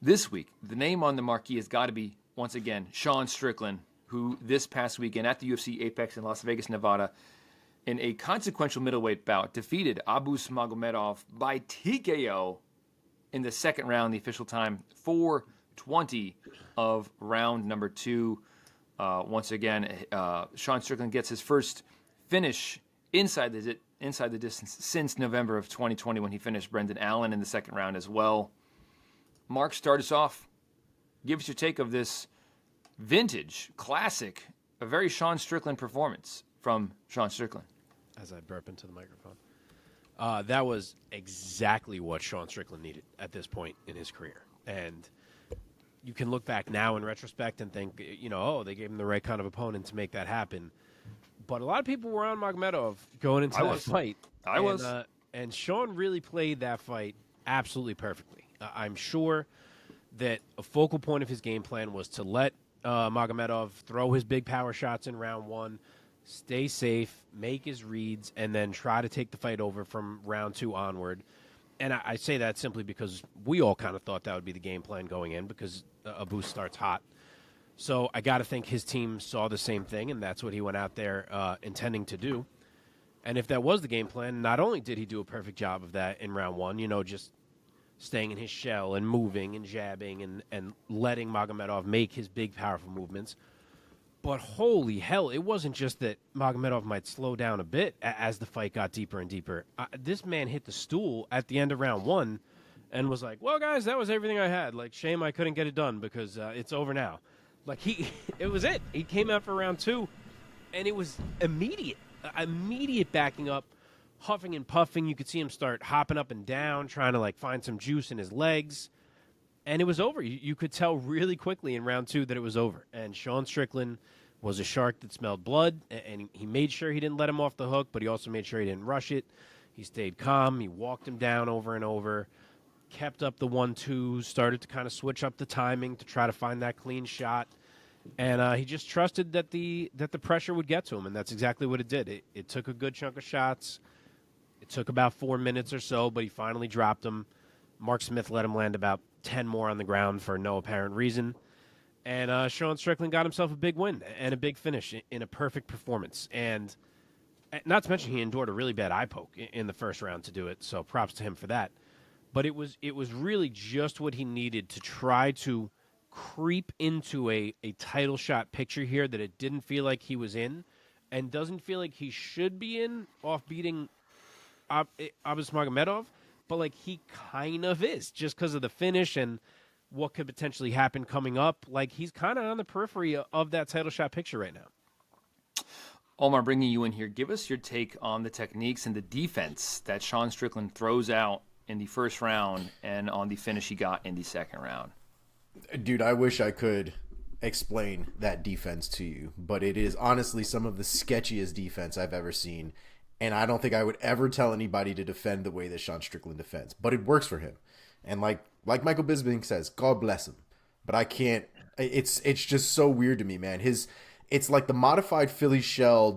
This week, the name on the marquee has got to be, once again, Sean Strickland, who this past weekend at the UFC Apex in Las Vegas, Nevada, in a consequential middleweight bout, defeated Magomedov by TKO in the second round, the official time, 4:20 of round number 2. Once again, Sean Strickland gets his first finish inside the distance since November of 2020 when he finished Brendan Allen in the second round as well. Mark, start us off. Give us your take of this vintage, classic, a very Sean Strickland performance from Sean Strickland. As I burp into the microphone. That was exactly what Sean Strickland needed at this point in his career. And you can look back now in retrospect and think, they gave him the right kind of opponent to make that happen. But a lot of people were on Magomedov going into that fight. I was. And Sean really played that fight absolutely perfectly. I'm sure that a focal point of his game plan was to let Magomedov throw his big power shots in round 1, stay safe, make his reads, and then try to take the fight over from round 2 onward. And I say that simply because we all kind of thought that would be the game plan going in because Abu starts hot. So I got to think his team saw the same thing, and that's what he went out there intending to do. And if that was the game plan, not only did he do a perfect job of that in round 1, just staying in his shell and moving and jabbing and letting Magomedov make his big, powerful movements, but holy hell, it wasn't just that Magomedov might slow down a bit as the fight got deeper and deeper. This man hit the stool at the end of round 1 and was like, well, guys, that was everything I had. Like, shame I couldn't get it done because it's over now. Like, it was it. He came out for round 2, and it was immediate backing up, huffing and puffing. You could see him start hopping up and down, trying to, find some juice in his legs. And it was over. You could tell really quickly in round 2 that it was over. And Sean Strickland was a shark that smelled blood, and he made sure he didn't let him off the hook, but he also made sure he didn't rush it. He stayed calm. He walked him down over and over, kept up the 1-2s, started to kind of switch up the timing to try to find that clean shot. And he just trusted that the pressure would get to him, and that's exactly what it did. It took a good chunk of shots. It took about 4 minutes or so, but he finally dropped him. Mark Smith let him land about 10 more on the ground for no apparent reason. And Sean Strickland got himself a big win and a big finish in a perfect performance. And not to mention he endured a really bad eye poke in the first round to do it, so props to him for that. But it was really just what he needed to try to creep into a title shot picture here that it didn't feel like he was in and doesn't feel like he should be in off beating Ismagulov, but he kind of is just because of the finish and what could potentially happen coming up. He's kind of on the periphery of that title shot picture right now. Omar, bringing you in here, give us your take on the techniques and the defense that Sean Strickland throws out in the first round and on the finish he got in the second round. Dude, I wish I could explain that defense to you, but it is honestly some of the sketchiest defense I've ever seen, and I don't think I would ever tell anybody to defend the way that Sean Strickland defends, but it works for him. And like Michael Bisping says, God bless him. But I can't. It's just so weird to me, man. It's like the modified Philly shell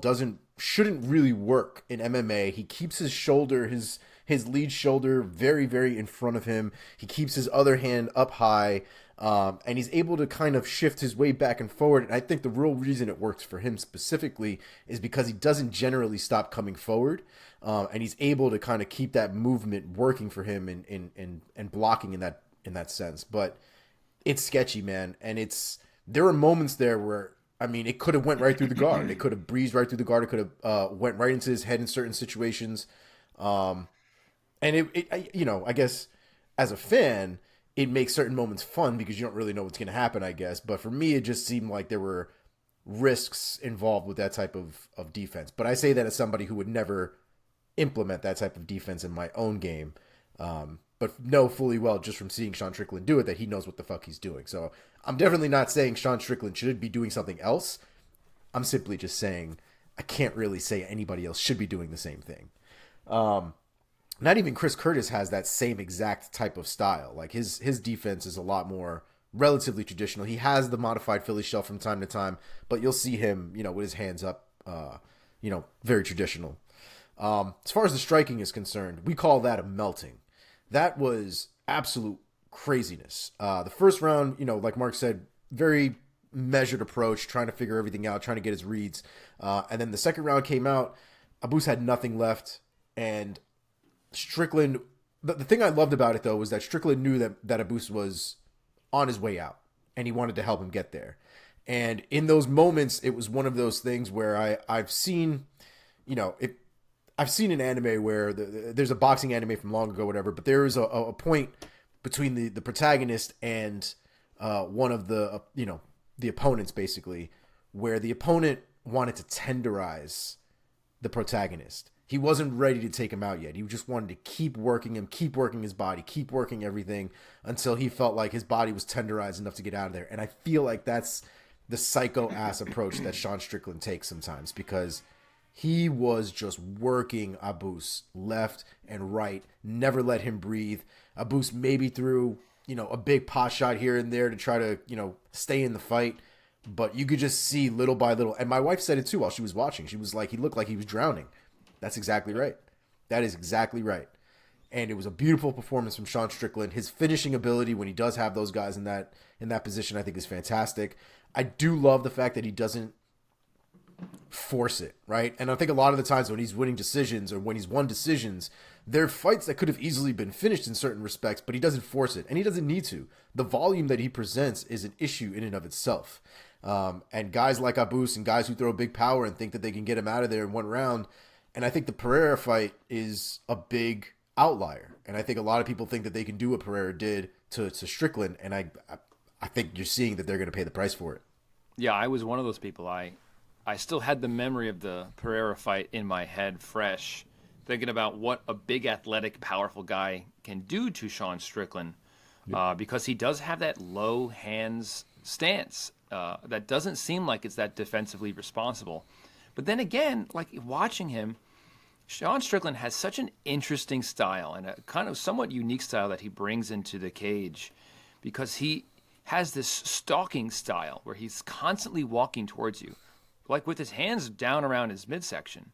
shouldn't really work in MMA. He keeps his shoulder, his lead shoulder, very, very in front of him. He keeps his other hand up high, and he's able to kind of shift his way back and forward. And I think the real reason it works for him specifically is because he doesn't generally stop coming forward. And he's able to kind of keep that movement working for him and blocking in that sense. But it's sketchy, man. And there were moments there where, it could have went right through the guard. It could have breezed right through the guard. It could have went right into his head in certain situations. And I guess as a fan, it makes certain moments fun because you don't really know what's going to happen, I guess. But for me, it just seemed like there were risks involved with that type of defense. But I say that as somebody who would never implement that type of defense in my own game, but know fully well just from seeing Sean Strickland do it that he knows what the fuck he's doing. So I'm definitely not saying Sean Strickland should be doing something else. I'm simply just saying I can't really say anybody else should be doing the same thing. Not even Chris Curtis has that same exact type of style. Like his defense is a lot more relatively traditional. He has the modified Philly shell from time to time, but you'll see him, with his hands up, very traditional. As far as the striking is concerned, we call that a melting. That was absolute craziness. The first round, like Mark said, very measured approach, trying to figure everything out, trying to get his reads. And then the second round came out. Abus had nothing left, and Strickland. The thing I loved about it though was that Strickland knew that Abus was on his way out, and he wanted to help him get there. And in those moments, it was one of those things where I've seen, I've seen an anime where there's a boxing anime from long ago, whatever, but there is a point between the protagonist and one of the the opponents, basically, where the opponent wanted to tenderize the protagonist. He wasn't ready to take him out yet. He just wanted to keep working him, keep working his body, keep working everything until he felt like his body was tenderized enough to get out of there. And I feel like that's the psycho-ass approach that Sean Strickland takes sometimes, because he was just working Abus left and right, never let him breathe. Abus maybe threw, a big pot shot here and there to try to, stay in the fight. But you could just see little by little. And my wife said it too while she was watching. She was like, he looked like he was drowning. That's exactly right. That is exactly right. And it was a beautiful performance from Sean Strickland. His finishing ability when he does have those guys in that position, I think, is fantastic. I do love the fact that he doesn't force it, right? And I think a lot of the times when he's winning decisions or when he's won decisions, they're fights that could have easily been finished in certain respects, but he doesn't force it, and he doesn't need to. The volume that he presents is an issue in and of itself. And guys like Abus and guys who throw big power and think that they can get him out of there in one round, and I think the Pereira fight is a big outlier. And I think a lot of people think that they can do what Pereira did to Strickland, and I think you're seeing that they're going to pay the price for it. Yeah, I was one of those people. I still had the memory of the Pereira fight in my head fresh, thinking about what a big, athletic, powerful guy can do to Sean Strickland, because he does have that low hands stance that doesn't seem like it's that defensively responsible. But then again, like watching him, Sean Strickland has such an interesting style and a kind of somewhat unique style that he brings into the cage, because he has this stalking style where he's constantly walking towards you, like with his hands down around his midsection.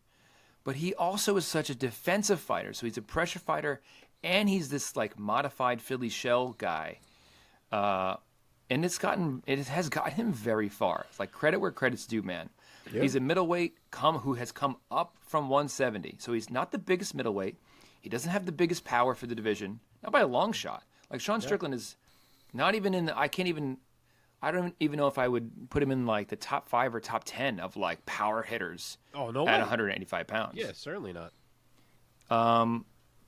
But he also is such a defensive fighter. So he's a pressure fighter, and he's this like modified Philly shell guy. And it has gotten him very far. It's like credit where credit's due, man. Yep. He's a middleweight who has come up from 170. So he's not the biggest middleweight. He doesn't have the biggest power for the division, not by a long shot. Like Sean Strickland is not even in the, I don't even know if I would put him in like the top 5 or top 10 of like power hitters at 185 pounds. Yeah, certainly not.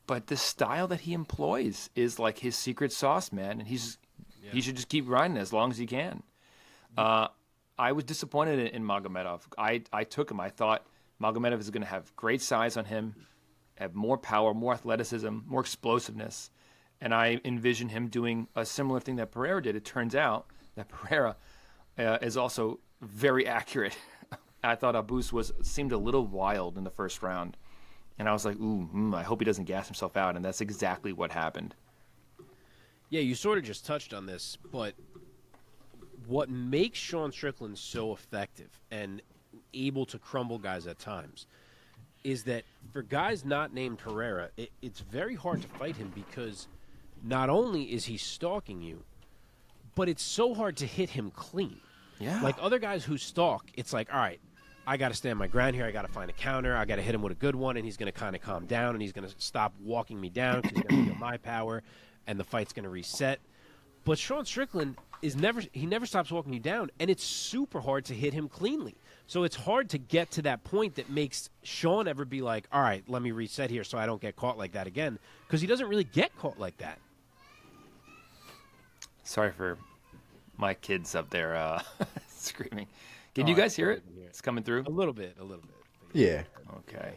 But the style that he employs is like his secret sauce, man. And he should just keep riding as long as he can. I was disappointed in Magomedov. I took him. I thought Magomedov is going to have great size on him, have more power, more athleticism, more explosiveness. And I envision him doing a similar thing that Pereira did. It turns out that Pereira is also very accurate. I thought Abus seemed a little wild in the first round. And I was like, I hope he doesn't gas himself out. And that's exactly what happened. Yeah, you sort of just touched on this, but what makes Sean Strickland so effective and able to crumble guys at times is that for guys not named Pereira, it's very hard to fight him, because not only is he stalking you, but it's so hard to hit him clean. Yeah. Like other guys who stalk, it's like, all right, I got to stand my ground here. I got to find a counter. I got to hit him with a good one, and he's going to kind of calm down, and he's going to stop walking me down because he's going to feel my power, and the fight's going to reset. But Sean Strickland never stops walking you down, and it's super hard to hit him cleanly. So it's hard to get to that point that makes Sean ever be like, all right, let me reset here so I don't get caught like that again, because he doesn't really get caught like that. Sorry for my kids up there screaming. Can you guys hear it? It's coming through? A little bit. Yeah. Okay.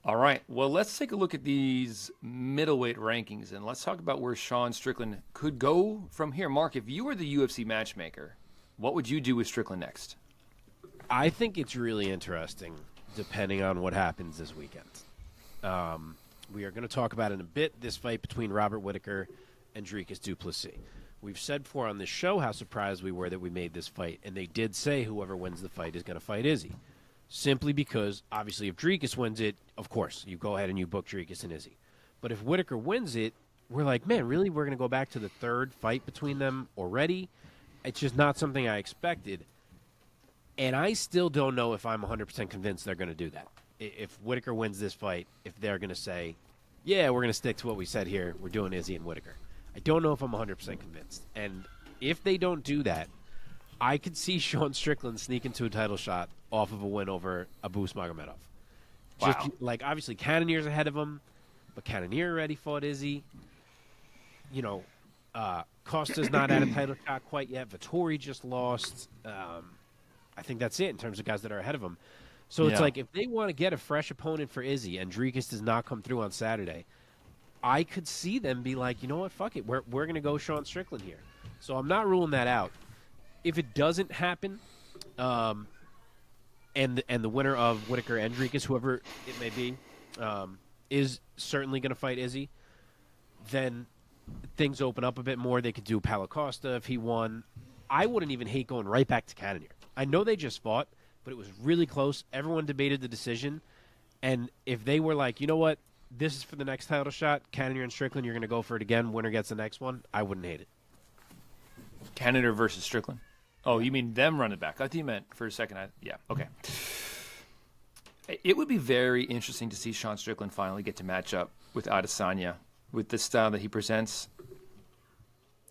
All right. Well, let's take a look at these middleweight rankings, and let's talk about where Sean Strickland could go from here. Mark, if you were the UFC matchmaker, what would you do with Strickland next? I think it's really interesting, depending on what happens this weekend. We are going to talk about in a bit this fight between Robert Whittaker and Dricus du Plessis. We've said before on this show how surprised we were that we made this fight, and they did say whoever wins the fight is going to fight Izzy. Simply because, obviously, if Dricus wins it, of course, you go ahead and you book Dricus and Izzy. But if Whittaker wins it, we're like, man, really? We're going to go back to the third fight between them already? It's just not something I expected. And I still don't know if I'm 100% convinced they're going to do that. If Whittaker wins this fight, if they're going to say, yeah, we're going to stick to what we said here. We're doing Izzy and Whittaker. I don't know if I'm 100% convinced. And if they don't do that, I could see Sean Strickland sneak into a title shot off of a win over Abus Magomedov. Wow. Just, like, obviously, Cannonier's ahead of him, but Cannonier already fought Izzy. You know, Costa's not at a title shot quite yet. Vettori just lost. I think that's it in terms of guys that are ahead of him. So it's like, if they want to get a fresh opponent for Izzy and Dricus does not come through on Saturday, I could see them be like, you know what, fuck it. We're going to go Sean Strickland here. So I'm not ruling that out. If it doesn't happen, and the winner of Whittaker and Dricus, whoever it may be, is certainly going to fight Izzy, then things open up a bit more. They could do Paulo Costa if he won. I wouldn't even hate going right back to Cannonier. I know they just fought, but it was really close. Everyone debated the decision. And if they were like, you know what, this is for the next title shot, Cannonier and Strickland, you're going to go for it again, winner gets the next one, I wouldn't hate it. Cannonier versus Strickland. Oh, you mean them running back? I thought you meant for a second. Yeah, okay. It would be very interesting to see Sean Strickland finally get to match up with Adesanya with the style that he presents.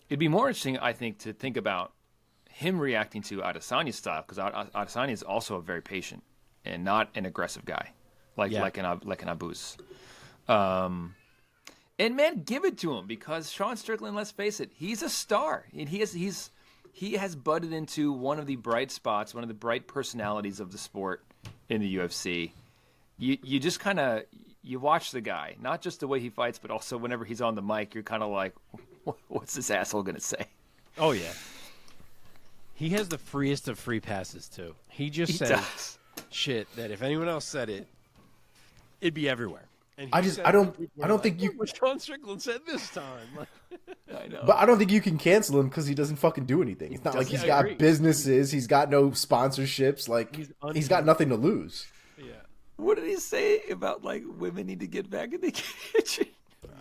It'd be more interesting, I think, to think about him reacting to Adesanya's style, because Adesanya is also a very patient and not an aggressive guy, like an Abus. And man, give it to him, because Sean Strickland, let's face it, he's a star, and he has budded into one of the bright spots, one of the bright personalities of the sport in the UFC. You just kind of you watch the guy, not just the way he fights, but also whenever he's on the mic, you're kind of like, what's this asshole gonna say? Oh yeah. He has the freest of free passes too. He says shit that if anyone else said it, it'd be everywhere. And I don't think you. What Sean Strickland said this time. I know, But I don't think you can cancel him because he doesn't fucking do anything. It's not like he's got businesses. He's got no sponsorships. Like he's got nothing to lose. Yeah. What did he say about like women need to get back in the kitchen?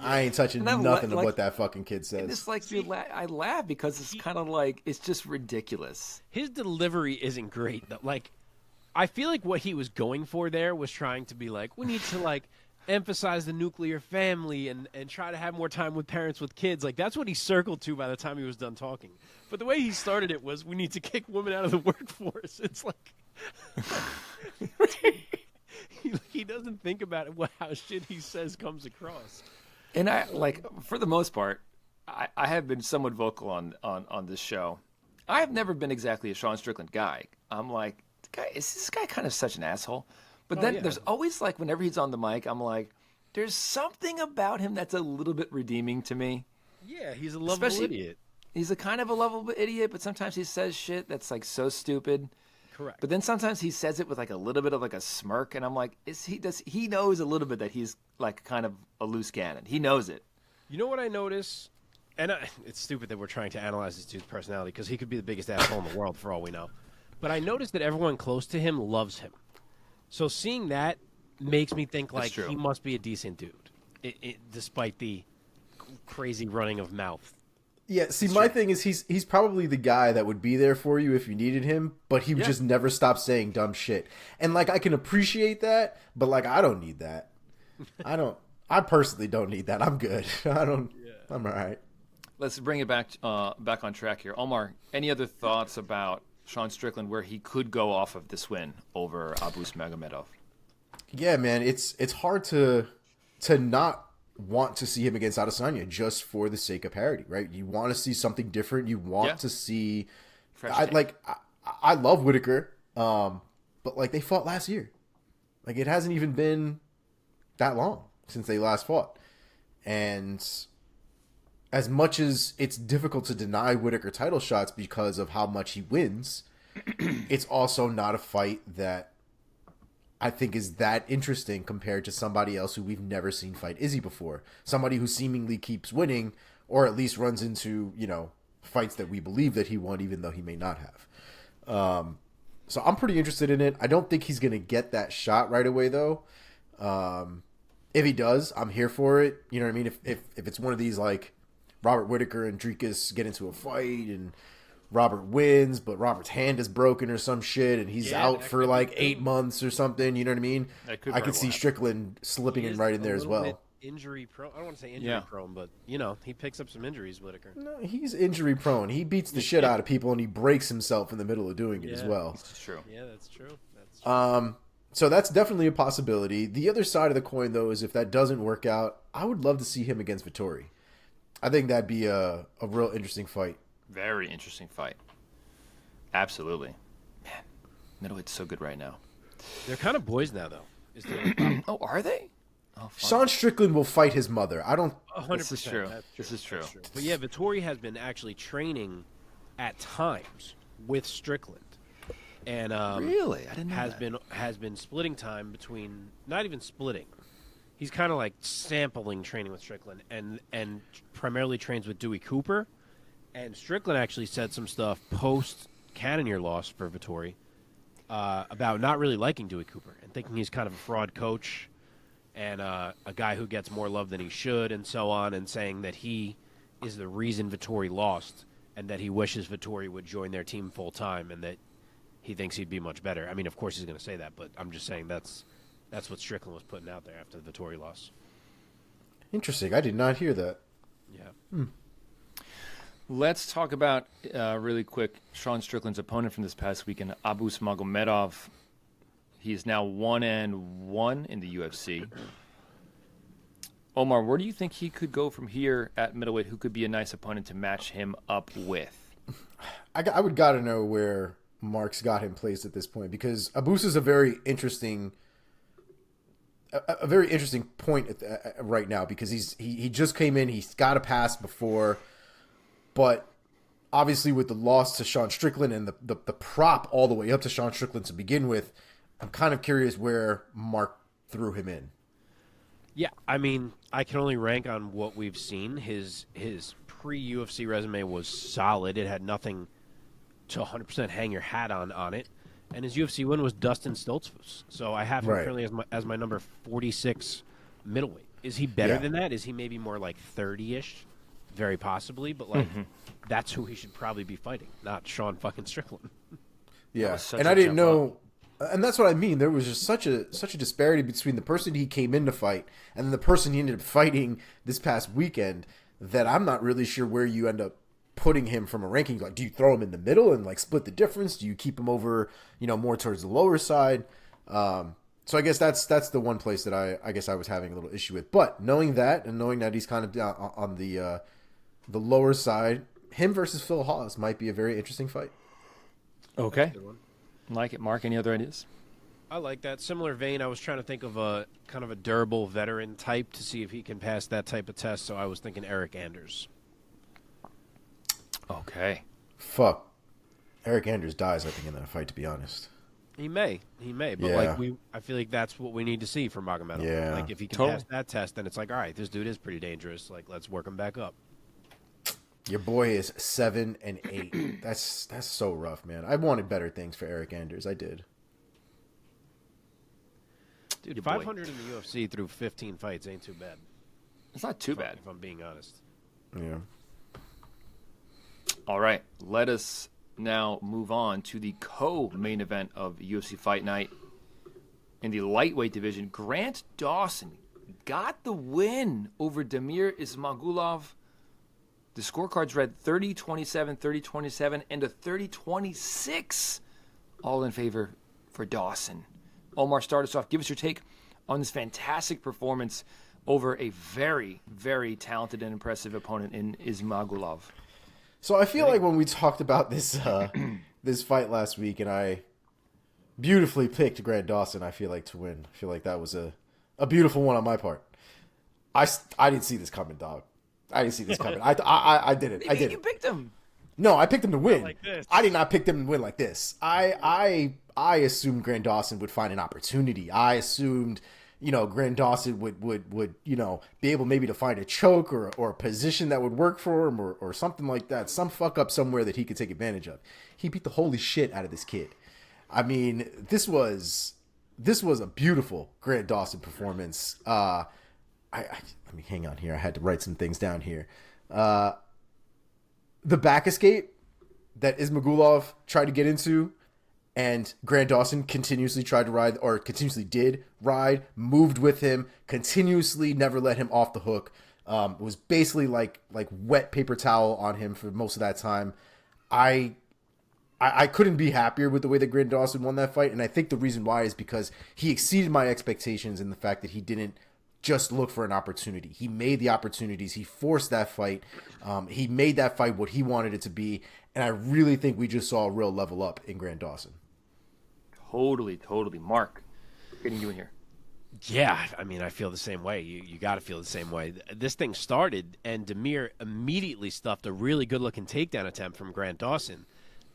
I ain't touching nothing of what that fucking kid says. And it's like I laugh because it's kind of like it's just ridiculous. His delivery isn't great though. Like, I feel like what he was going for there was trying to be like, we need to like emphasize the nuclear family and try to have more time with parents with kids. Like, that's what he circled to by the time he was done talking. But the way he started it was, we need to kick women out of the workforce. It's like he doesn't think about it, how shit he says comes across. And I like, for the most part, I have been somewhat vocal on this show. I have never been exactly a Sean Strickland guy. I'm like, is this guy kind of such an asshole? But then there's always like, whenever he's on the mic, I'm like, there's something about him that's a little bit redeeming to me. Yeah, he's a lovable idiot. He's a kind of a lovable idiot, but sometimes he says shit that's like so stupid. Correct. But then sometimes he says it with like a little bit of like a smirk, and I'm like, he knows a little bit that he's like kind of a loose cannon. He knows it. You know what I notice? And it's stupid that we're trying to analyze this dude's personality, because he could be the biggest asshole in the world for all we know. But I noticed that everyone close to him loves him. So seeing that makes me think like he must be a decent dude, despite the crazy running of mouth. Yeah, see, my thing is he's probably the guy that would be there for you if you needed him, but he would just never stop saying dumb shit. And like, I can appreciate that, but like, I don't need that. I personally don't need that. I'm good. I'm all right. Let's bring it back on track here. Omar, any other thoughts about Sean Strickland, where he could go off of this win over Abus Magomedov? Yeah, man, it's hard to not want to see him against Adesanya just for the sake of parity, right? You want to see something different. You want to see. I love Whittaker, but like, they fought last year. Like, it hasn't even been that long since they last fought, and as much as it's difficult to deny Whittaker title shots because of how much he wins, it's also not a fight that I think is that interesting compared to somebody else who we've never seen fight Izzy before. Somebody who seemingly keeps winning, or at least runs into, fights that we believe that he won, even though he may not have. So I'm pretty interested in it. I don't think he's going to get that shot right away, though. if he does, I'm here for it. You know what I mean? If it's one of these like Robert Whittaker and Dricus get into a fight and Robert wins, but Robert's hand is broken or some shit, and he's out for like 8 months or something. You know what I mean? I could see Strickland slipping in right in there as well. Injury prone. I don't want to say injury prone, but he picks up some injuries, Whittaker. No, he's injury prone. He beats the shit out of people, and he breaks himself in the middle of doing it as well. That's true. Yeah, that's true. So that's definitely a possibility. The other side of the coin, though, is if that doesn't work out, I would love to see him against Vettori. I think that'd be a real interesting fight. Very interesting fight. Absolutely. Man, middleweight's so good right now. They're kind of boys now, though. Oh, are they? Oh, Sean Strickland will fight his mother. I don't. 100%. This is true. This is true. But yeah, Vettori has been actually training at times with Strickland, and really, I didn't know has been splitting time between, not even splitting. He's kind of like sampling training with Strickland, and primarily trains with Dewey Cooper. And Strickland actually said some stuff post Cannonier loss for Vettori about not really liking Dewey Cooper and thinking he's kind of a fraud coach and a guy who gets more love than he should and so on, and saying that he is the reason Vettori lost and that he wishes Vettori would join their team full time and that he thinks he'd be much better. I mean, of course he's going to say that, but I'm just saying that's what Strickland was putting out there after the Vettori loss. Interesting. I did not hear that. Yeah. Let's talk about, really quick, Sean Strickland's opponent from this past weekend, Ismagulov. He is now 1-1 in the UFC. Omar, where do you think he could go from here at middleweight? Who could be a nice opponent to match him up with? I would gotta know where Mark's got him placed at this point, because Abus is a very interesting point right now, because he just came in. He's got a pass before. But obviously with the loss to Sean Strickland and the prop all the way up to Sean Strickland to begin with, I'm kind of curious where Mark threw him in. Yeah, I mean, I can only rank on what we've seen. His pre-UFC resume was solid. It had nothing to 100% hang your hat on it. And his UFC win was Dustin Stoltzfus. So I have him currently as my number 46 middleweight. Is he better than that? Is he maybe more like 30-ish? Very possibly, but that's who he should probably be fighting, not Sean fucking Strickland. Yeah, and I didn't know, and that's what I mean. There was just such a disparity between the person he came in to fight and the person he ended up fighting this past weekend that I'm not really sure where you end up putting him from a ranking. Like, do you throw him in the middle and like split the difference? Do you keep him over, more towards the lower side? So I guess that's the one place that I guess I was having a little issue with. But knowing that and knowing that he's kind of down on the lower side, him versus Phil Hawes might be a very interesting fight. Okay. Like it. Mark, any other ideas? I like that. Similar vein, I was trying to think of a kind of a durable veteran type to see if he can pass that type of test, so I was thinking Eric Anders. Okay. Fuck. Eric Anders dies, I think, in that fight, to be honest. He may, but I feel like that's what we need to see from Magomedov. Yeah. Like if he can pass that test, then it's like, all right, this dude is pretty dangerous. Like, let's work him back up. Your boy is 7-8. That's so rough, man. I wanted better things for Eric Anders. I did. Dude, 500 in the UFC through 15 fights ain't too bad. It's not too bad, if I'm being honest. Yeah. All right, let us now move on to the co-main event of UFC Fight Night. In the lightweight division, Grant Dawson got the win over Damir Ismagulov. The scorecards read 30-27, 30-27, and a 30-26, all in favor for Dawson. Omar, start us off. Give us your take on this fantastic performance over a very, very talented and impressive opponent in Ismagulov. So I feel like when we talked about this this fight last week, and I beautifully picked Grant Dawson, I feel like, to win. I feel like that was a beautiful one on my part. I didn't see this coming, dog. I didn't see this coming. I didn't. I didn't. You picked him. No, I picked him to win. Like this. I did not pick them to win like this. I assumed Grant Dawson would find an opportunity. I assumed, Grant Dawson would be able maybe to find a choke or a position that would work for him or something like that. Some fuck up somewhere that he could take advantage of. He beat the holy shit out of this kid. I mean, this was a beautiful Grant Dawson performance. Let me hang on here. I had to write some things down here. The back escape that Ismagulov tried to get into, and Grant Dawson continuously tried to ride, or continuously did ride, moved with him, continuously never let him off the hook. It was basically like wet paper towel on him for most of that time. I couldn't be happier with the way that Grant Dawson won that fight, and I think the reason why is because he exceeded my expectations in the fact that he didn't just look for an opportunity. He made the opportunities. He forced that fight. He made that fight what he wanted it to be, and I really think we just saw a real level up in Grant Dawson. Totally. Mark, getting you in here. Yeah, I mean, I feel the same way. You got to feel the same way. This thing started, and Damir immediately stuffed a really good-looking takedown attempt from Grant Dawson.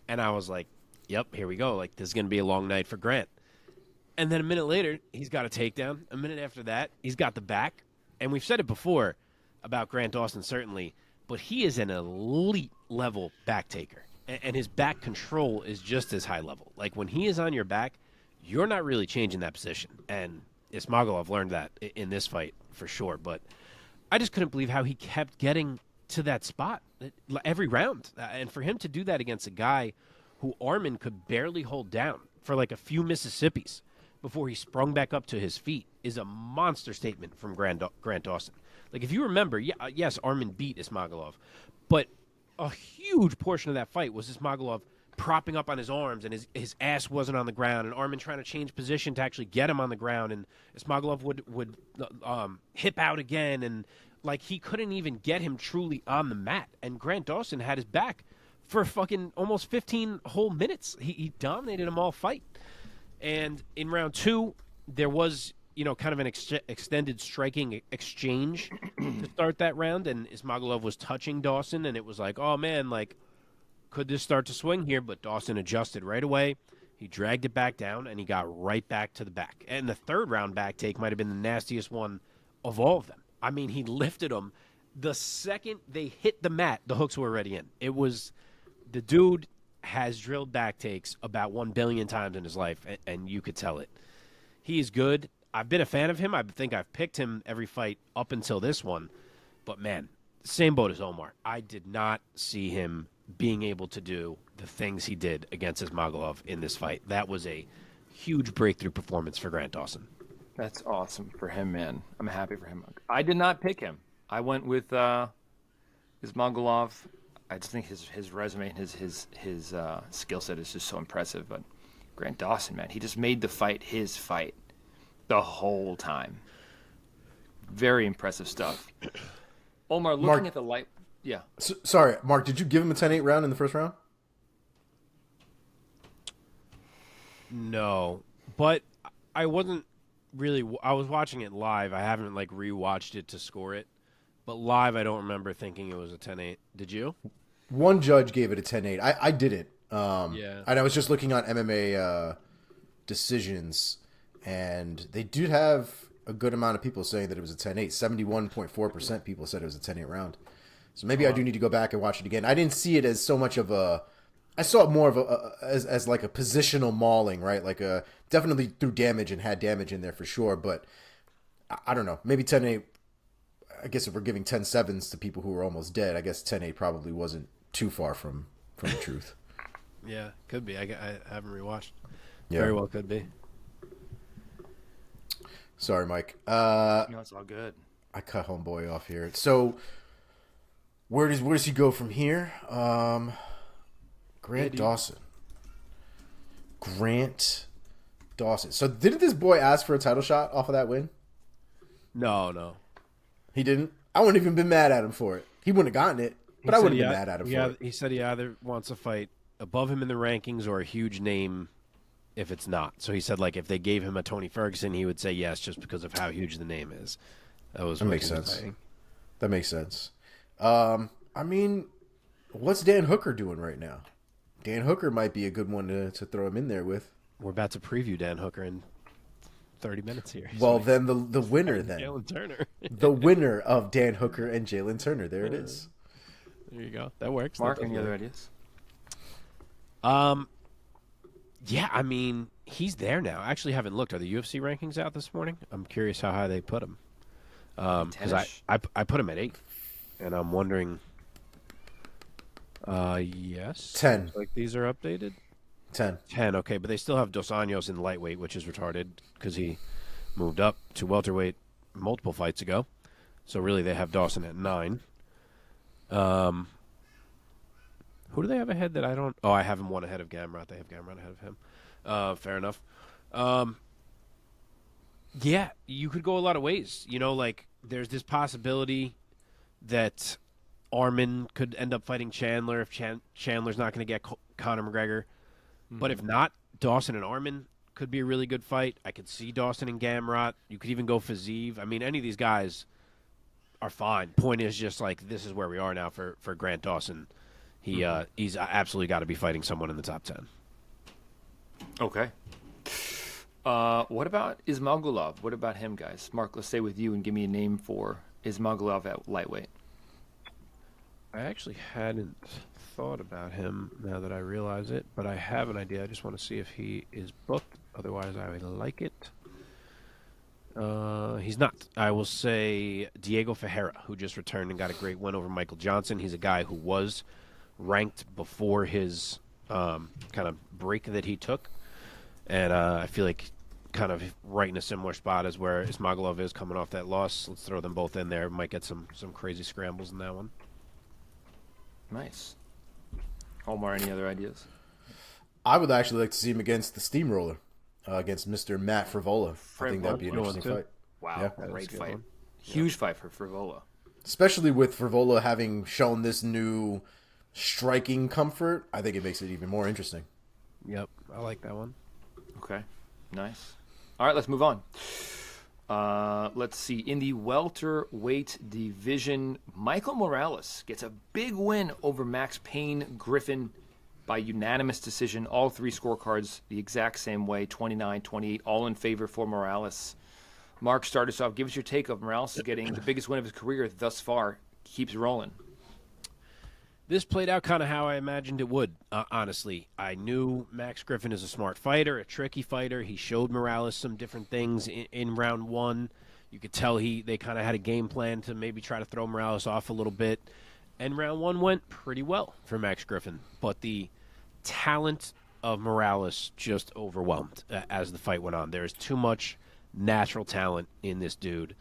And I was like, yep, here we go. Like, this is going to be a long night for Grant. And then a minute later, he's got a takedown. A minute after that, he's got the back. And we've said it before about Grant Dawson, certainly, but he is an elite-level back taker. And his back control is just as high level. Like, when he is on your back, you're not really changing that position. And Ismagulov learned that in this fight for sure. But I just couldn't believe how he kept getting to that spot every round. And for him to do that against a guy who Arman could barely hold down for like a few Mississippis before he sprung back up to his feet is a monster statement from Grant Dawson. Like, if you remember, yes, Arman beat Ismagulov, but a huge portion of that fight was Ismagulov propping up on his arms, and his ass wasn't on the ground, and Arman trying to change position to actually get him on the ground, and Ismagulov would hip out again, and like he couldn't even get him truly on the mat. And Grant Dawson had his back for fucking almost 15 whole minutes. He dominated him all fight. And in round 2, there was, kind of an extended striking exchange to start that round, and Ismagulov was touching Dawson, and it was like, oh man, like, could this start to swing here? But Dawson adjusted right away. He dragged it back down, and he got right back to the back. And the third round back take might have been the nastiest one of all of them. I mean, he lifted them. The second they hit the mat, the hooks were already in. It was the dude has drilled back takes about 1 billion times in his life, and you could tell it. He is good. I've been a fan of him. I think I've picked him every fight up until this one. But, man, same boat as Omar. I did not see him being able to do the things he did against Ismagulov in this fight. That was a huge breakthrough performance for Grant Dawson. That's awesome for him, man. I'm happy for him. I did not pick him. I went with Ismagulov. I just think his resume and his skill set is just so impressive. But Grant Dawson, man, he just made the fight his fight the whole time. Very impressive stuff. Omar, looking at the light. Yeah. Sorry, Mark, did you give him a 10-8 round in the first round? No, but I wasn't really. I was watching it live. I haven't rewatched it to score it, but live I don't remember thinking it was a 10-8. Did you? One judge gave it a 10-8. I didn't. Yeah. And I was just looking on MMA decisions, and they did have a good amount of people saying that it was a 10-8. 71.4% people said it was a 10-8 round. So maybe I do need to go back and watch it again. I didn't see it as so much of a. I saw it more of as like a positional mauling, right? Like definitely threw damage and had damage in there for sure. But I don't know. Maybe 10-8. I guess if we're giving 10-7s to people who were almost dead, I guess 10-8 probably wasn't too far from the truth. Yeah, could be. I haven't rewatched. Yeah. Very well could be. Sorry, Mike. No, it's all good. I cut homeboy off here. So where does he go from here? Grant Dawson. Grant Dawson. So didn't this boy ask for a title shot off of that win? No. He didn't? I wouldn't even been mad at him for it. He wouldn't have gotten it, but I wouldn't have been mad at him for it. He said he either wants a fight above him in the rankings or a huge name if it's not. So he said, like, if they gave him a Tony Ferguson, he would say yes just because of how huge the name is. That makes sense. That makes sense. I mean, what's Dan Hooker doing right now? Dan Hooker might be a good one to throw him in there with. We're about to preview Dan Hooker in 30 minutes here. Well, then the winner then. Jalen Turner. The winner of Dan Hooker and Jalen Turner. There it is. There you go. That works. Mark, any other ideas? Yeah, I mean, he's there now. I actually haven't looked. Are the UFC rankings out this morning? I'm curious how high they put him. Because I put him at 8, and I'm wondering. Yes. 10. Like these are updated. 10. 10. Okay, but they still have Dos Anjos in lightweight, which is retarded because he moved up to welterweight multiple fights ago. So really, they have Dawson at 9. Who do they have ahead that I don't? Oh, I have him one ahead of Gamrot. They have Gamrot ahead of him. Fair enough. Yeah, you could go a lot of ways. Like there's this possibility that Arman could end up fighting Chandler if Chandler's not going to get Conor McGregor. But if not, Dawson and Arman could be a really good fight. I could see Dawson and Gamrot. You could even go Fiziev. I mean, any of these guys are fine. Point is just like this is where we are now for Grant Dawson. He's absolutely got to be fighting someone in the top 10. Okay. What about Ismagulov? What about him, guys? Mark, let's stay with you and give me a name for Ismagulov at lightweight. I actually hadn't thought about him now that I realize it, but I have an idea. I just want to see if he is booked. Otherwise, I would like it. He's not. I will say Diego Ferreira, who just returned and got a great win over Michael Johnson. He's a guy who was ranked before his kind of break that he took. And I feel like kind of right in a similar spot as where Ismagulov is coming off that loss. Let's throw them both in there. Might get some crazy scrambles in that one. Nice. Omar, any other ideas? I would actually like to see him against the Steamroller, against Mr. Matt Frivola. I think that'd be an interesting fight. Wow, Yeah. great fight. Huge fight for Frivola. Especially with Frivola having shown this new striking comfort, I think it makes it even more interesting. Yep, I like that one. Okay, nice. All right, let's move on. Let's see. In the welterweight division, Michael Morales gets a big win over Max Payne Griffin by unanimous decision. All 3 scorecards the exact same way, 29-28, all in favor for Morales. Mark, start us off. Give us your take of Morales getting the biggest win of his career thus far. Keeps rolling. This played out kind of how I imagined it would, honestly. I knew Max Griffin is a smart fighter, a tricky fighter. He showed Morales some different things in round 1. You could tell they kind of had a game plan to maybe try to throw Morales off a little bit. And round 1 went pretty well for Max Griffin. But the talent of Morales just overwhelmed as the fight went on. There's too much natural talent in this dude.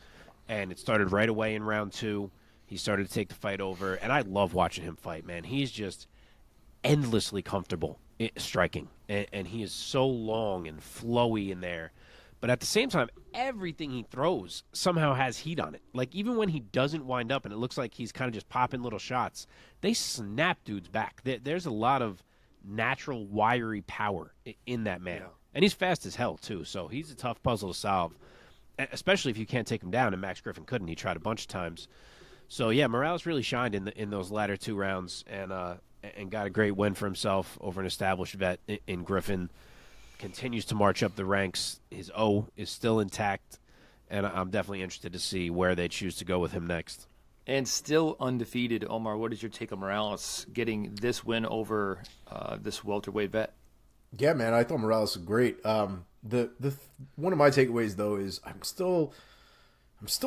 And it started right away in round 2. He started to take the fight over, and I love watching him fight, man. He's just endlessly comfortable striking, and he is so long and flowy in there. But at the same time, everything he throws somehow has heat on it. Like, even when he doesn't wind up and it looks like he's kind of just popping little shots, they snap dudes back. There's a lot of natural, wiry power in that man. Yeah. And he's fast as hell, too, so he's a tough puzzle to solve, especially if you can't take him down, and Max Griffin couldn't. He tried a bunch of times. So, yeah, Morales really shined in those latter 2 rounds and got a great win for himself over an established vet in Griffin. Continues to march up the ranks. His O is still intact, and I'm definitely interested to see where they choose to go with him next. And still undefeated, Omar, what is your take on Morales getting this win over this welterweight vet? Yeah, man, I thought Morales was great. One of my takeaways, though, is I'm still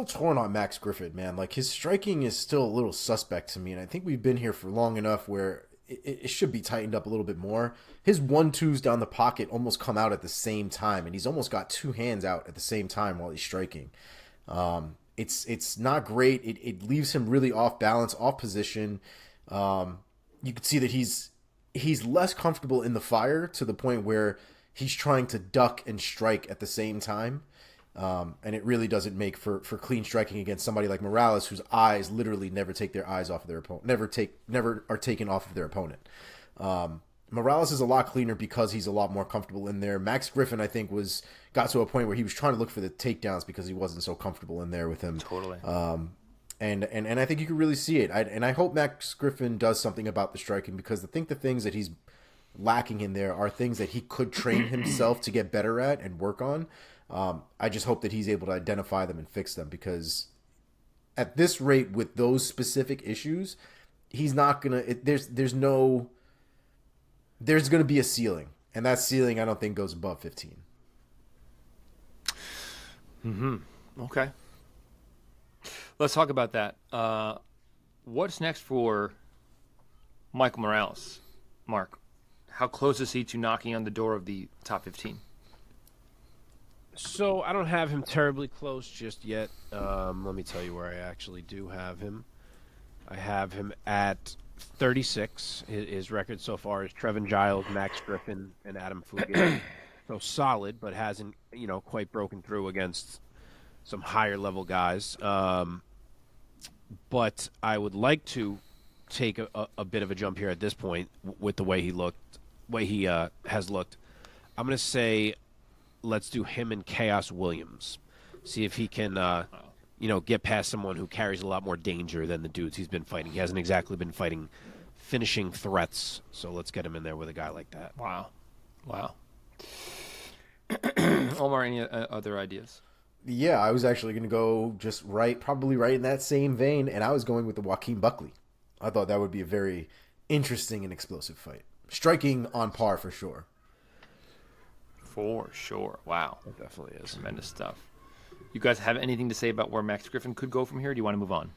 torn on Max Griffin, man. Like, his striking is still a little suspect to me, and I think we've been here for long enough where it should be tightened up a little bit more. His 1-2s down the pocket almost come out at the same time, and he's almost got 2 hands out at the same time while he's striking. It's not great. It leaves him really off balance, off position. You can see that he's less comfortable in the fire to the point where he's trying to duck and strike at the same time. And it really doesn't make for clean striking against somebody like Morales, whose eyes literally never take their eyes off of their opponent, never are taken off of their opponent. Morales is a lot cleaner because he's a lot more comfortable in there. Max Griffin, I think, got to a point where he was trying to look for the takedowns because he wasn't so comfortable in there with him. Totally. And I think you can really see it. I hope Max Griffin does something about the striking, because I think the things that he's lacking in there are things that he could train himself to get better at and work on. I just hope that he's able to identify them and fix them, because at this rate with those specific issues, he's not gonna. There's gonna be a ceiling, and that ceiling I don't think goes above 15. Okay. Let's talk about that. What's next for Michael Morales, Mark? How close is he to knocking on the door of the top 15? So I don't have him terribly close just yet. Let me tell you where I actually do have him. I have him at 36. His record so far is Trevin Giles, Max Griffin, and Adam Fugate. So solid, but hasn't quite broken through against some higher level guys. But I would like to take a bit of a jump here at this point with the way he has looked. I'm going to say let's do him and Chaos Williams. See if he can get past someone who carries a lot more danger than the dudes he's been fighting. He hasn't exactly been fighting finishing threats, so let's get him in there with a guy like that. Wow. Omar, any other ideas? Yeah, I was actually going to go just probably right in that same vein, and I was going with the Joaquin Buckley. I thought that would be a very interesting and explosive fight. Striking on par for sure. For sure. Wow. It definitely is. Tremendous stuff. You guys have anything to say about where Max Griffin could go from here? Or do you want to move on?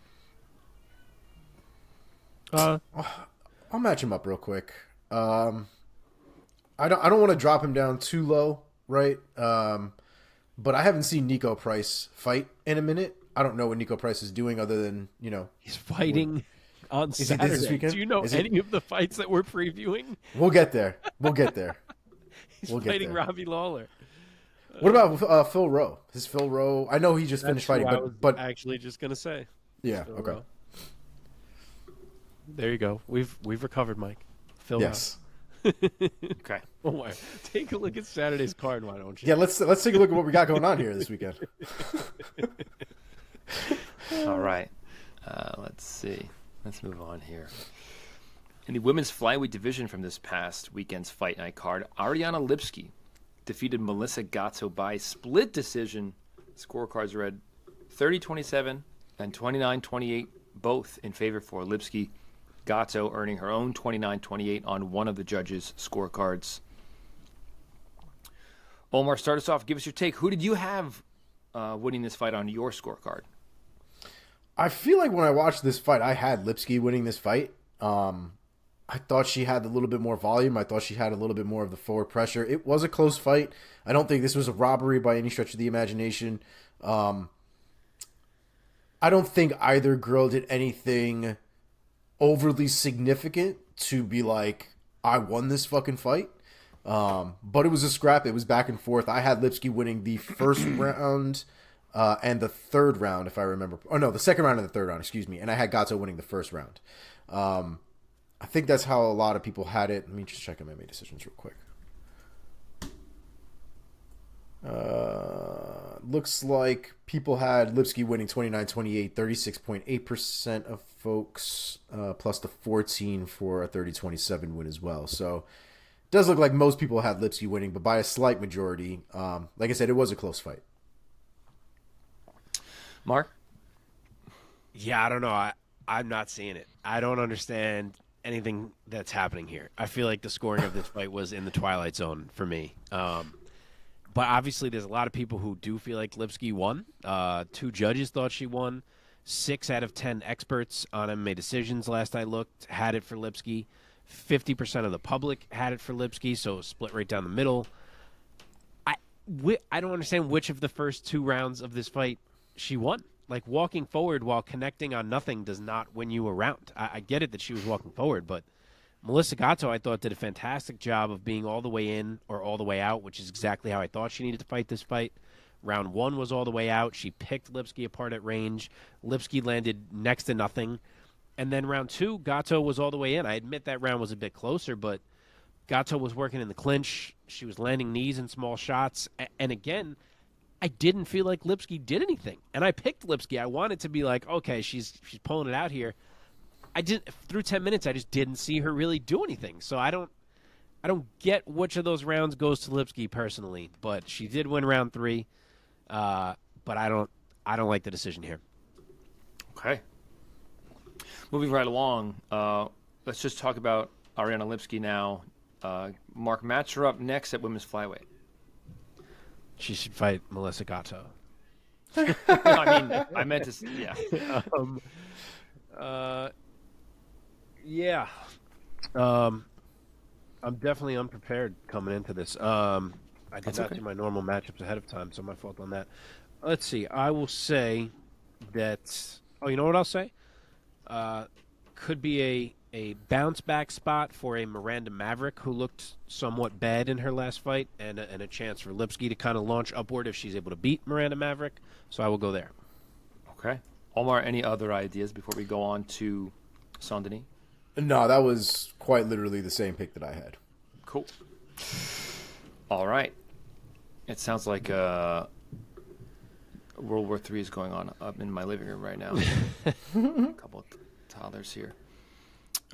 I'll match him up real quick. I don't want to drop him down too low, right? But I haven't seen Nico Price fight in a minute. I don't know what Nico Price is doing other than, he's fighting on Saturday. This weekend? Do you know any of the fights that we're previewing? We'll get there. He's fighting Robbie Lawler. What about Phil Rowe? Phil Rowe? I know he just finished fighting, but actually just gonna say. Yeah. Okay. Rowe. There you go. We've recovered, Mike. Phil yes. Rowe. Okay. Oh my! Take a look at Saturday's card, why don't you? Yeah, let's take a look at what we got going on here this weekend. All right. Let's see. Let's move on here. In the women's flyweight division from this past weekend's fight night card, Ariane Lipski defeated Melissa Gatto by split decision. Scorecards read 30-27 and 29-28, both in favor for Lipski. Gatto earning her own 29-28 on one of the judges' scorecards. Omar, start us off. Give us your take. Who did you have winning this fight on your scorecard? I feel like when I watched this fight, I had Lipski winning this fight. I thought she had a little bit more volume. I thought she had a little bit more of the forward pressure. It was a close fight. I don't think this was a robbery by any stretch of the imagination. I don't think either girl did anything overly significant to be like, I won this fucking fight. But it was a scrap. It was back and forth. I had Lipski winning the first round and the third round, if I remember. Oh, no, the second round and the third round, excuse me. And I had Gatto winning the first round. I think that's how a lot of people had it. Let me just check MMA decisions real quick. Looks like people had Lipski winning 29-28, 36.8% of folks, plus the 14 for a 30-27 win as well. So it does look like most people had Lipski winning, but by a slight majority. Like I said, it was a close fight. Mark? Yeah, I don't know. I'm not seeing it. I don't understand anything that's happening here. I feel like the scoring of this fight was in the twilight zone for me. But obviously there's a lot of people who do feel like Lipski won. 2 judges thought she won. 6 out of 10 experts on MMA decisions last I looked had it for Lipski. 50% of the public had it for Lipski, so split right down the middle. I don't understand which of the first 2 rounds of this fight she won. Like, walking forward while connecting on nothing does not win you a round. I get it that she was walking forward, but Melissa Gatto, I thought, did a fantastic job of being all the way in or all the way out, which is exactly how I thought she needed to fight this fight. Round 1 was all the way out. She picked Lipski apart at range. Lipski landed next to nothing. And then round 2, Gatto was all the way in. I admit that round was a bit closer, but Gatto was working in the clinch. She was landing knees and small shots. And again, I didn't feel like Lipski did anything. And I picked Lipski. I wanted to be like, okay, she's pulling it out here. I didn't, through 10 minutes, I just didn't see her really do anything. So I don't get which of those rounds goes to Lipski personally, but she did win round 3. But I don't like the decision here. Okay. Moving right along, let's just talk about Ariane Lipski now. Mark, match her up next at women's flyweight. She should fight Melissa Gatto. I mean, I meant to. Yeah. Yeah. I'm definitely unprepared coming into this. I did not do my normal matchups ahead of time, so my fault on that. Let's see. I will say that. Oh, you know what I'll say? Could be a bounce back spot for a Miranda Maverick who looked somewhat bad in her last fight, and a chance for Lipski to kind of launch upward if she's able to beat Miranda Maverick. So I will go there. Okay. Omar, any other ideas before we go on to Saint-Denis? No, that was quite literally the same pick that I had. Cool. All right. It sounds like World War III is going on up in my living room right now. A couple of toddlers here.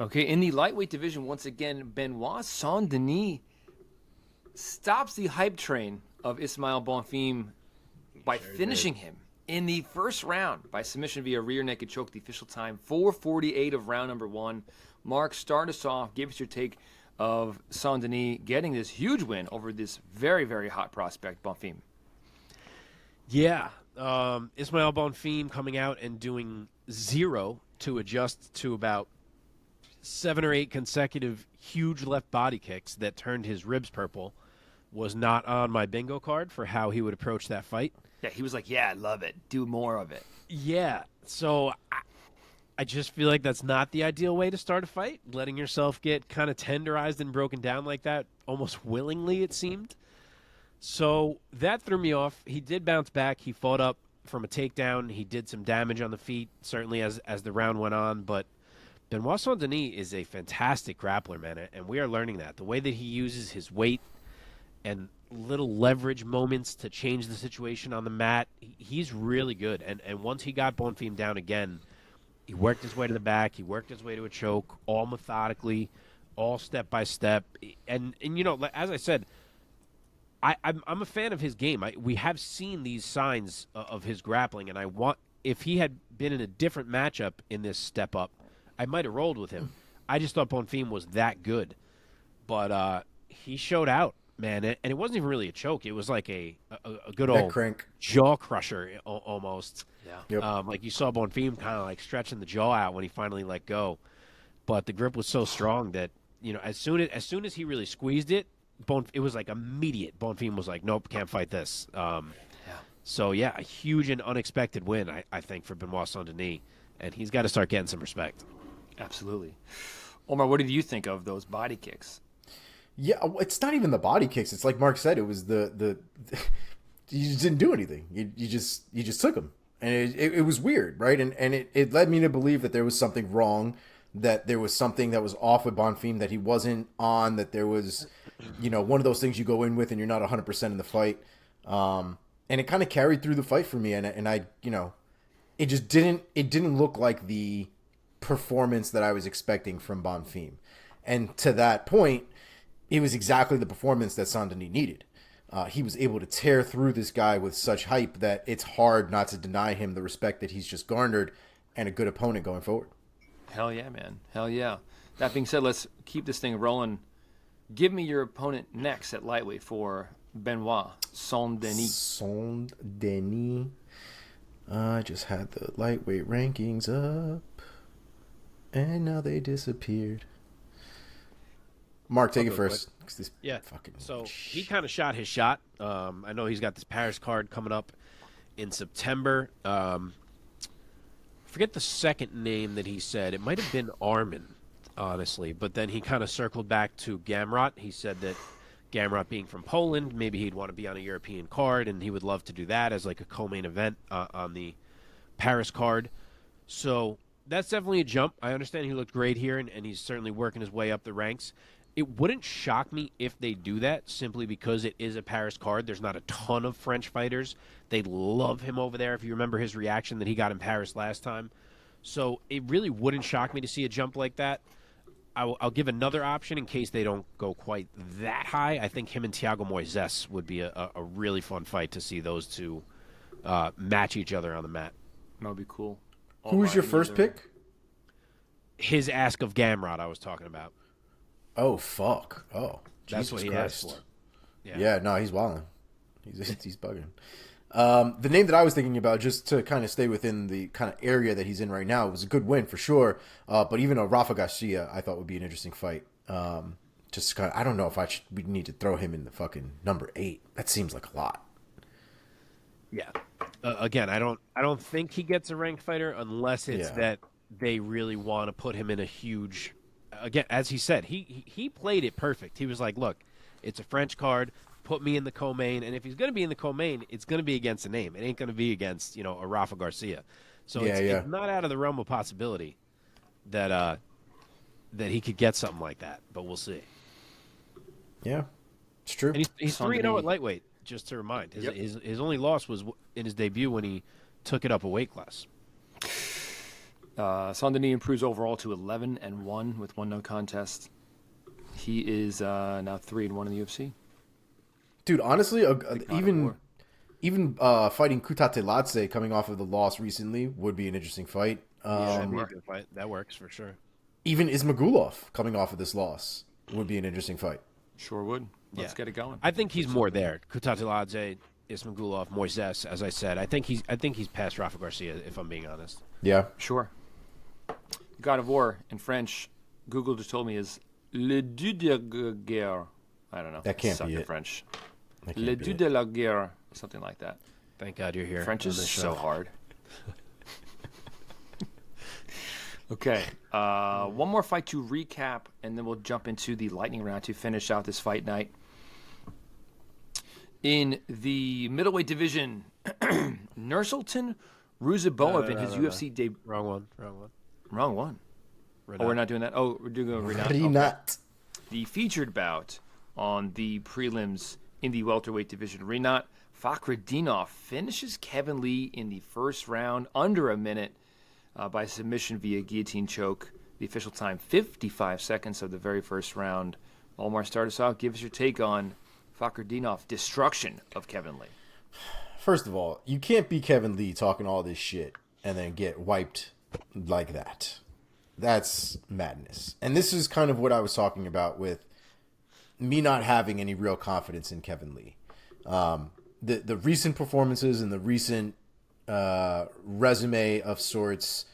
Okay, in the lightweight division, once again, Benoit Saint-Denis stops the hype train of Ismael Bonfim by finishing him in the first round by submission via rear naked choke. The official time, 4:48 of round number 1. Mark, start us off. Give us your take of Saint-Denis getting this huge win over this very, very hot prospect, Bonfim. Yeah. Ismael Bonfim coming out and doing 0 to adjust to about 7 or 8 consecutive huge left body kicks that turned his ribs purple was not on my bingo card for how he would approach that fight. Yeah, he was like, yeah, I love it. Do more of it. Yeah. So I just feel like that's not the ideal way to start a fight, letting yourself get kind of tenderized and broken down like that, almost willingly, it seemed. So that threw me off. He did bounce back. He fought up from a takedown. He did some damage on the feet, certainly as the round went on. But Benoit Saint-Denis is a fantastic grappler, man, and we are learning that. The way that he uses his weight and little leverage moments to change the situation on the mat, he's really good. And once he got Bonfim down again, he worked his way to the back. He worked his way to a choke, all methodically, all step by step. And you know, as I said, I'm a fan of his game. We have seen these signs of his grappling, and if he had been in a different matchup in this step up, I might have rolled with him. I just thought Bonfim was that good. But he showed out, man. And it wasn't even really a choke. It was like a good old crank jaw crusher almost. Yeah. Yep. Like you saw Bonfim kind of like stretching the jaw out when he finally let go. But the grip was so strong that, you know, as soon as he really squeezed it, it was like immediate. Bonfim was like, nope, can't fight this. So, yeah, a huge and unexpected win, I think, for Benoit Saint-Denis. And he's got to start getting some respect. Absolutely. Omar, what did you think of those body kicks? Yeah, it's not even the body kicks. It's like Mark said. It was the you just didn't do anything. You just took them, and it was weird, right? And it led me to believe that there was something wrong, that there was something that was off with Bonfim, that he wasn't on, that there was, you know, one of those things you go in with and you're not 100% in the fight. And it kind of carried through the fight for me, and I, you know, it just didn't look like the performance that I was expecting from Bonfim. And to that point, it was exactly the performance that Saint-Denis needed. He was able to tear through this guy with such hype that it's hard not to deny him the respect that he's just garnered and a good opponent going forward. Hell yeah, man. Hell yeah. That being said, let's keep this thing rolling. Give me your opponent next at lightweight for Benoit Saint-Denis. Saint-Denis. I just had the lightweight rankings up, and now they disappeared. Mark, take it first. Yeah. So he kind of shot his shot. I know he's got this Paris card coming up in September. Forget the second name that he said. It might have been Armin, honestly. But then he kind of circled back to Gamrot. He said that Gamrot being from Poland, maybe he'd want to be on a European card, and he would love to do that as like a co-main event on the Paris card. So that's definitely a jump. I understand he looked great here, and he's certainly working his way up the ranks. It wouldn't shock me if they do that, simply because it is a Paris card. There's not a ton of French fighters. They love him over there, if you remember his reaction that he got in Paris last time. So it really wouldn't shock me to see a jump like that. I'll give another option in case they don't go quite that high. I think him and Thiago Moises would be a really fun fight to see those two match each other on the mat. That would be cool. Who was your first pick? His Ask of Gamrot I was talking about. Oh, fuck. Oh, that's Jesus what he Christ. asked for. Yeah, no, he's wilding. He's bugging. The name that I was thinking about, just to kind of stay within the kind of area that he's in right now, was a good win for sure. But even a Rafa Garcia, I thought would be an interesting fight. Just kind of, I don't know if we need to throw him in the fucking number 8. That seems like a lot. Yeah. Again, I don't think he gets a ranked fighter unless it's that they really want to put him in a huge. Again, as he said, he played it perfect. He was like, "Look, it's a French card. Put me in the co-main, and if he's going to be in the co-main, it's going to be against a name. It ain't going to be against a Rafa Garcia. So it's not out of the realm of possibility that he could get something like that. But we'll see. Yeah, it's true. And he's 3-0 at lightweight. Just to remind, his only loss was in his debut when he took it up a weight class. Saint-Denis improves overall to 11-1 with 1 no contest. He is now 3-1 in the UFC. Dude, honestly, even fighting Kutateladze coming off of the loss recently would be an interesting fight. That'd be a good fight. That works for sure. Even Ismagulov coming off of this loss would be an interesting fight. Sure would. Let's get it going. I think he's more there. Kutateladze, Ismagulov, Moises, as I said. I think he's past Rafa Garcia, if I'm being honest. Yeah. Sure. God of War in French, Google just told me is Le Dieu de la Guerre. I don't know. That can't be it. French. Le Dieu de la Guerre, something like that. Thank God you're here. French is so hard. Okay. One more fight to recap, and then we'll jump into the lightning round to finish out this fight night. In the middleweight division, Nursultan Ruziboev in his UFC debut. Wrong one. Rinat. Oh, we're not doing that? Oh, we're doing Rinat. Rinat. Okay. The featured bout on the prelims in the welterweight division. Rinat Fakhretdinov finishes Kevin Lee in the first round under a minute by submission via guillotine choke. The official time, 55 seconds of the very first round. Omar, start us out. Give us your take on Fakhretdinov destruction of Kevin Lee. First of all, you can't be Kevin Lee talking all this shit and then get wiped like that. That's madness. And this is kind of what I was talking about with me not having any real confidence in Kevin Lee. The recent performances and the recent resume of sorts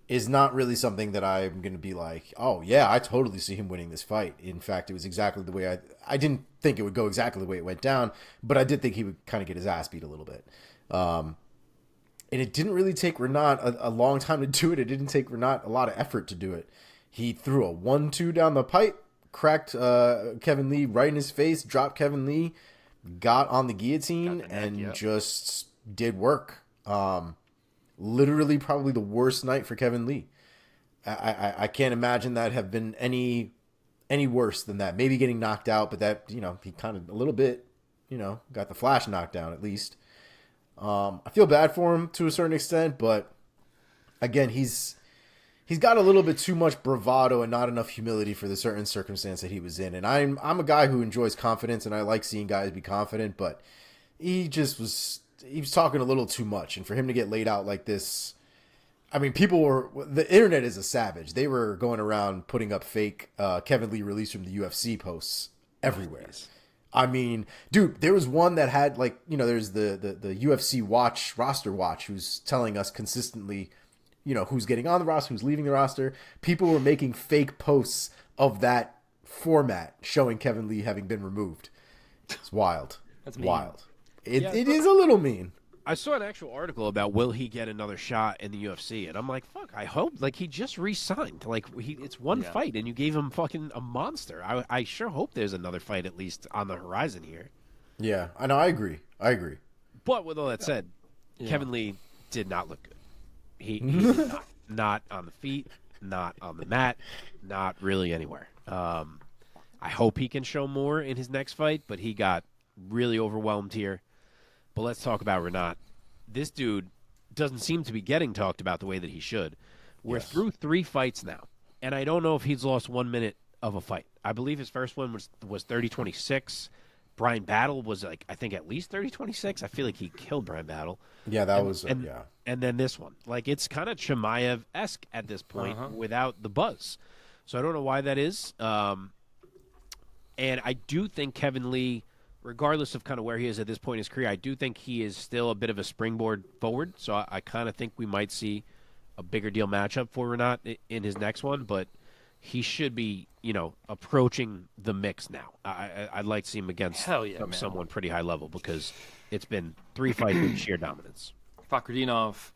is not really something that I'm going to be like, oh, yeah, I totally see him winning this fight. In fact, it was exactly the way I didn't think it would go exactly the way it went down, but I did think he would kind of get his ass beat a little bit. And it didn't really take Rinat a long time to do it. It didn't take Rinat a lot of effort to do it. He threw a 1-2 down the pipe, cracked Kevin Lee right in his face, dropped Kevin Lee, got on the guillotine, and just did work. Literally probably the worst night for Kevin Lee. I can't imagine that have been any worse than that. Maybe getting knocked out, but that, he kind of a little bit, got the flash knocked down at least. I feel bad for him to a certain extent, but again, he's got a little bit too much bravado and not enough humility for the certain circumstance that he was in. And I'm a guy who enjoys confidence, and I like seeing guys be confident, but he was talking a little too much. And for him to get laid out like this, I mean, the internet is a savage. They were going around putting up fake Kevin Lee released from the UFC posts everywhere. I mean, dude, there was one that had there's the UFC roster watch, who's telling us consistently, who's getting on the roster, who's leaving the roster. People were making fake posts of that format showing Kevin Lee having been removed. It's wild. That's wild. It is a little mean. I saw an actual article about will he get another shot in the UFC, and I'm like, fuck, I hope. He just re-signed. It's one fight, and you gave him fucking a monster. I sure hope there's another fight at least on the horizon here. Yeah, I know. I agree. But with all that said, Kevin Lee did not look good. He did not on the feet, not on the mat, not really anywhere. I hope he can show more in his next fight, but he got really overwhelmed here. But let's talk about Rinat. This dude doesn't seem to be getting talked about the way that he should. We're through 3 fights now, and I don't know if he's lost 1 minute of a fight. I believe his first one was 30-26. Brian Battle was I think at least 30-26. I feel like he killed Brian Battle. Yeah, that was and then this one. It's kind of Chimaev-esque at this point without the buzz. So I don't know why that is. And I do think Kevin Lee regardless of kind of where he is at this point in his career, I do think he is still a bit of a springboard forward. So I kind of think we might see a bigger deal matchup for Rinat in his next one, but he should be, approaching the mix now. I'd like to see him against someone pretty high level because it's been 3 fights with sheer dominance. Fakhretdinov,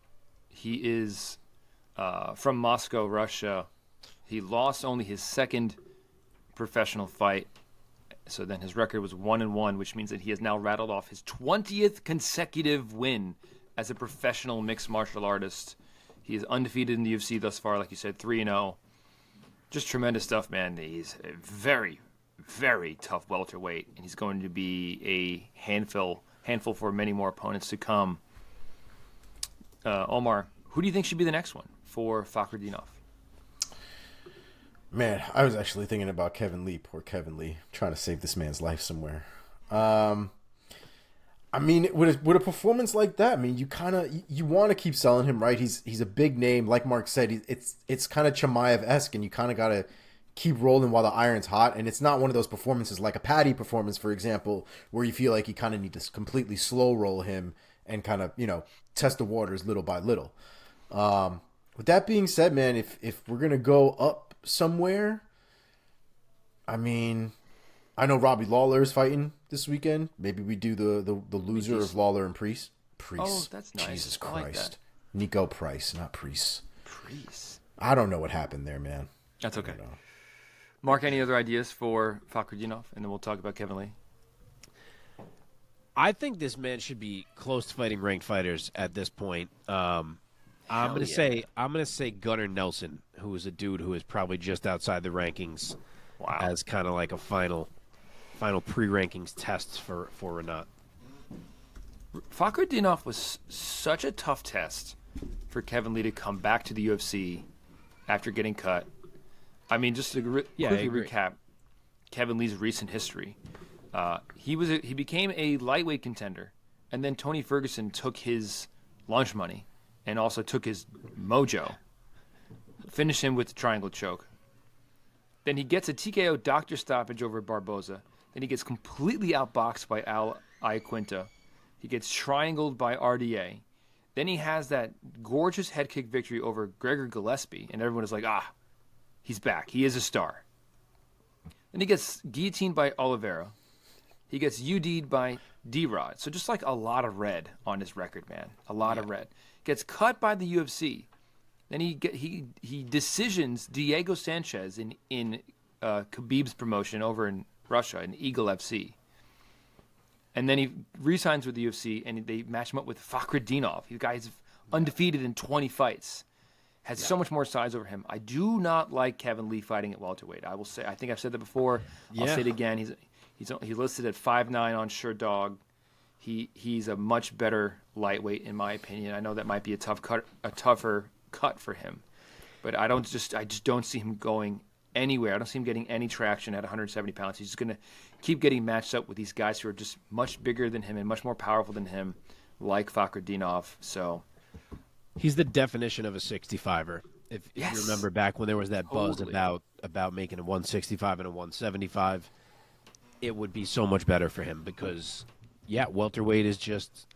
he is from Moscow, Russia. He lost only his second professional fight. So then his record was 1-1, which means that he has now rattled off his 20th consecutive win as a professional mixed martial artist. He is undefeated in the UFC thus far, like you said, 3-0. Just tremendous stuff, man. He's a very, very tough welterweight, and he's going to be a handful for many more opponents to come. Omar, who do you think should be the next one for Fakhretdinov? Man, I was actually thinking about Kevin Lee. Poor Kevin Lee. Trying to save this man's life somewhere. I mean, with a performance like that, I mean, you want to keep selling him, right? He's a big name, like Mark said. It's kind of Chimaev-esque, and you kind of got to keep rolling while the iron's hot. And it's not one of those performances like a Paddy performance, for example, where you feel like you kind of need to completely slow roll him and kind of test the waters little by little. With that being said, man, if we're gonna go up somewhere, I mean, I know Robbie Lawler is fighting this weekend. Maybe we do the loser of Lawler and Priest. Oh, that's nice. Jesus I like Christ. that. Nico Price, not Priest. Priest. I don't know what happened there, man. That's okay. Mark, any other ideas for Fakhretdinov? And then we'll talk about Kevin Lee. I think this man should be close to fighting ranked fighters at this point. I'm gonna say Gunnar Nelson, who is a dude who is probably just outside the rankings. Wow. As kind of like a final pre-rankings test for Rinat. Fakhretdinov was such a tough test for Kevin Lee to come back to the UFC after getting cut. I mean, just to quickly recap Kevin Lee's recent history. He became a lightweight contender, and then Tony Ferguson took his lunch money and also took his mojo, finished him with the triangle choke. Then he gets a TKO doctor stoppage over Barboza. Then he gets completely outboxed by Al Iaquinta. He gets triangled by RDA. Then he has that gorgeous head kick victory over Gregor Gillespie, and everyone is like, he's back. He is a star. Then he gets guillotined by Oliveira. He gets UD'd by D-Rod. So just like a lot of red on his record, man. A lot of red. Gets cut by the UFC. Then he decisions Diego Sanchez in Khabib's promotion over in Russia, in Eagle FC. And then he re-signs with the UFC, and they match him up with Fakhretdinov. The guy's undefeated in 20 fights. Has so much more size over him. I do not like Kevin Lee fighting at welterweight. I will say. I think I've said that before. I'll say it again. He's listed at 5'9" on SureDog. He's a much better lightweight in my opinion. I know that might be a tougher cut for him, but I just don't see him going anywhere. I don't see him getting any traction at 170 pounds. He's just going to keep getting matched up with these guys who are just much bigger than him and much more powerful than him, like Fakhretdinov. So he's the definition of a 65er. If you remember back when there was that buzz about making a 165 and a 175, it would be so much better for him because, welterweight is just,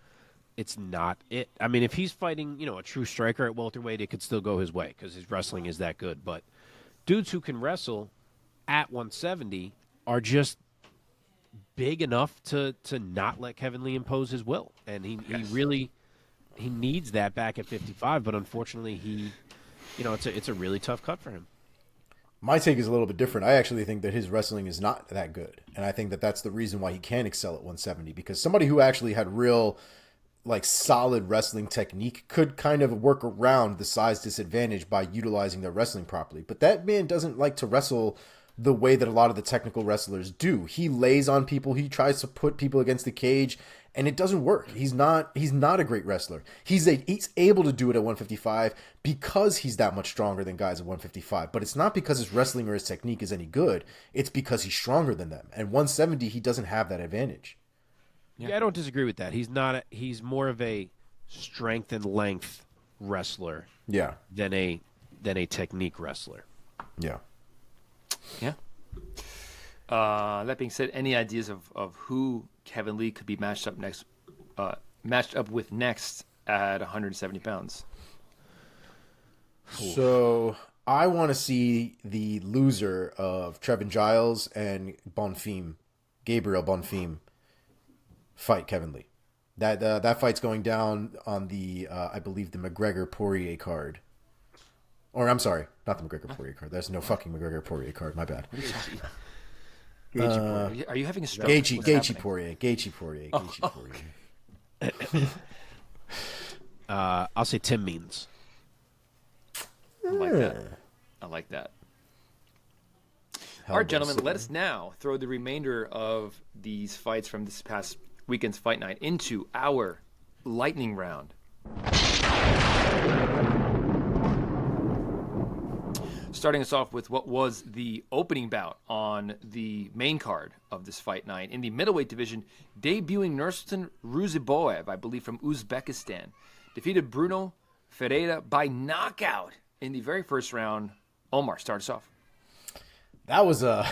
it's not it. I mean, if he's fighting, a true striker at welterweight, it could still go his way because his wrestling is that good. But dudes who can wrestle at 170 are just big enough to not let Kevin Lee impose his will. And he needs that back at 55, but unfortunately it's a really tough cut for him. My take is a little bit different. I actually think that his wrestling is not that good. And I think that that's the reason why he can excel at 170, because somebody who actually had real, solid wrestling technique could kind of work around the size disadvantage by utilizing their wrestling properly. But that man doesn't like to wrestle the way that a lot of the technical wrestlers do. He lays on people. He tries to put people against the cage, and it doesn't work. He's not a great wrestler. He's able to do it at 155 because he's that much stronger than guys at 155. But it's not because his wrestling or his technique is any good. It's because he's stronger than them. And 170, he doesn't have that advantage. Yeah, I don't disagree with that. He's more of a strength and length wrestler. Yeah. Than a technique wrestler. Yeah. Yeah. That being said, any ideas of who Kevin Lee could be matched up with next at 170 pounds? So I want to see the loser of Trevin Giles and Bonfim, Gabriel Bonfim, fight Kevin Lee. That fight's going down on the I believe the McGregor-Poirier card. Or I'm sorry, not the McGregor-Poirier card. There's no fucking McGregor-Poirier card. My bad. Are you having a stroke? Gaethje Poirier. I'll say Tim Means. I like that. All right, gentlemen, let us now throw the remainder of these fights from this past weekend's fight night into our lightning round. Starting us off with what was the opening bout on the main card of this fight night. In the middleweight division, debuting Nursultan Ruziboev, I believe from Uzbekistan, defeated Bruno Ferreira by knockout in the very first round. Omar, start us off. That was a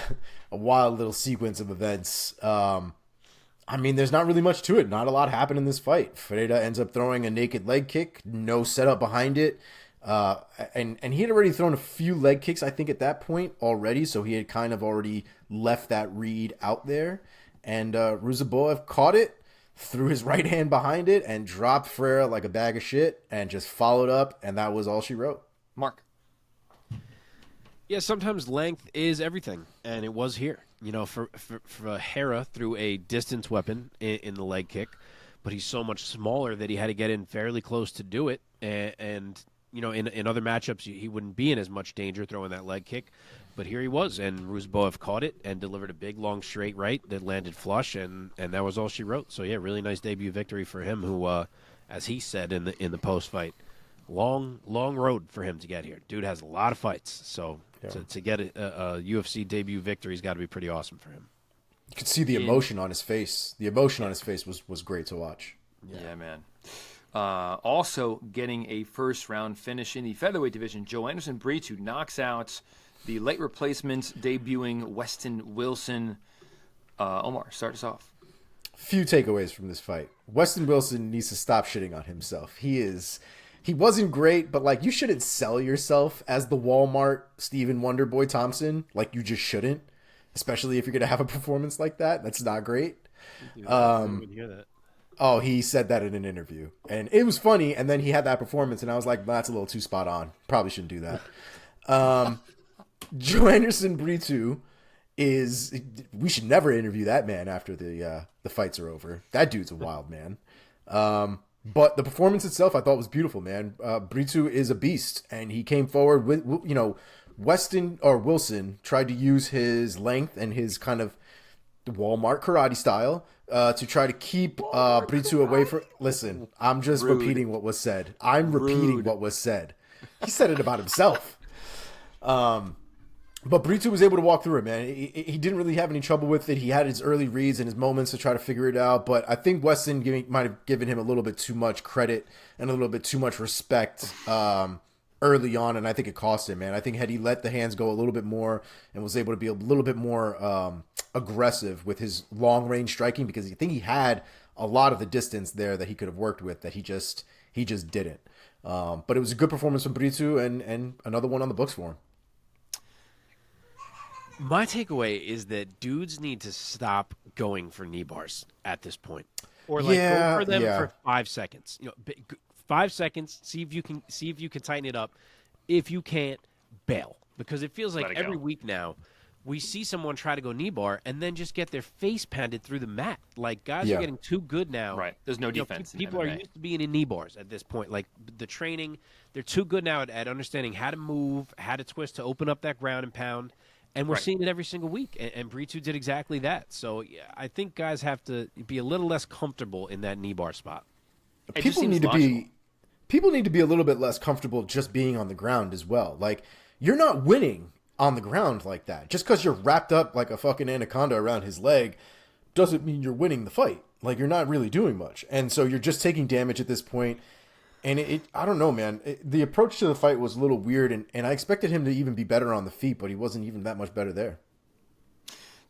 wild little sequence of events. I mean, there's not really much to it. Not a lot happened in this fight. Ferreira ends up throwing a naked leg kick, no setup behind it. And he had already thrown a few leg kicks, I think, at that point already. So he had kind of already left that read out there. And Ruziboev caught it, threw his right hand behind it, and dropped Ferreira like a bag of shit and just followed up. And that was all she wrote. Mark. Yeah, sometimes length is everything, and it was here. You know, for Hera threw a distance weapon in the leg kick, but he's so much smaller that he had to get in fairly close to do it. And you know, in other matchups, he wouldn't be in as much danger throwing that leg kick. But here he was, and Ruziboev caught it and delivered a big, long, straight right that landed flush, and that was all she wrote. So, yeah, really nice debut victory for him who, as he said in the post-fight, long road for him to get here. Dude has a lot of fights, so to get a UFC debut victory has got to be pretty awesome for him. You could see the emotion on his face. The emotion on his face was great to watch. Yeah, man. Also getting a first-round finish in the featherweight division, Joanderson Brito knocks out the late replacement debuting Weston Wilson. Omar, start us off. Few takeaways from this fight. Weston Wilson needs to stop shitting on himself. He wasn't great, but like you shouldn't sell yourself as the Walmart Stephen Wonderboy Thompson. Like you just shouldn't, especially if you're gonna have a performance like that. That's not great. I didn't hear that. Oh, he said that in an interview, and it was funny. And then he had that performance, and I was like, "That's a little too spot on. Probably shouldn't do that." Joanderson Brito we should never interview that man after the fights are over. That dude's a wild man. But the performance itself, I thought was beautiful, man. Brito is a beast, and he came forward with, you know, Wilson tried to use his length and his kind of Walmart karate style to try to keep Brito away from. Listen, I'm just repeating what was said. Repeating what was said. He said it about himself. But Brito was able to walk through it, man. He didn't really have any trouble with it. He had his early reads and his moments to try to figure it out. But I think Weston might have given him a little bit too much credit and a little bit too much respect early on, and I think it cost him, man. I think had he let the hands go a little bit more and was able to be a little bit more aggressive with his long-range striking, because I think he had a lot of the distance there that he could have worked with that he just didn't. But it was a good performance from Brito and another one on the books for him. My takeaway is that dudes need to stop going for knee bars at this point, or like go for them for 5 seconds. You know, 5 seconds. See if you can tighten it up. If you can't, bail, because it feels like every week now we see someone try to go knee bar and then just get their face pounded through the mat. Like guys are getting too good now. Right. There's no defense. People are used to being in knee bars at this point. Like the training, they're too good now at understanding how to move, how to twist to open up that ground and pound. And we're seeing it every single week, and Brito did exactly that. So I think guys have to be a little less comfortable in that knee bar spot. People need to be a little bit less comfortable just being on the ground as well. Like, you're not winning on the ground like that. Just because you're wrapped up like a fucking anaconda around his leg doesn't mean you're winning the fight. Like, you're not really doing much. And so you're just taking damage at this point. And I don't know, man. The approach to the fight was a little weird, and I expected him to even be better on the feet, but he wasn't even that much better there.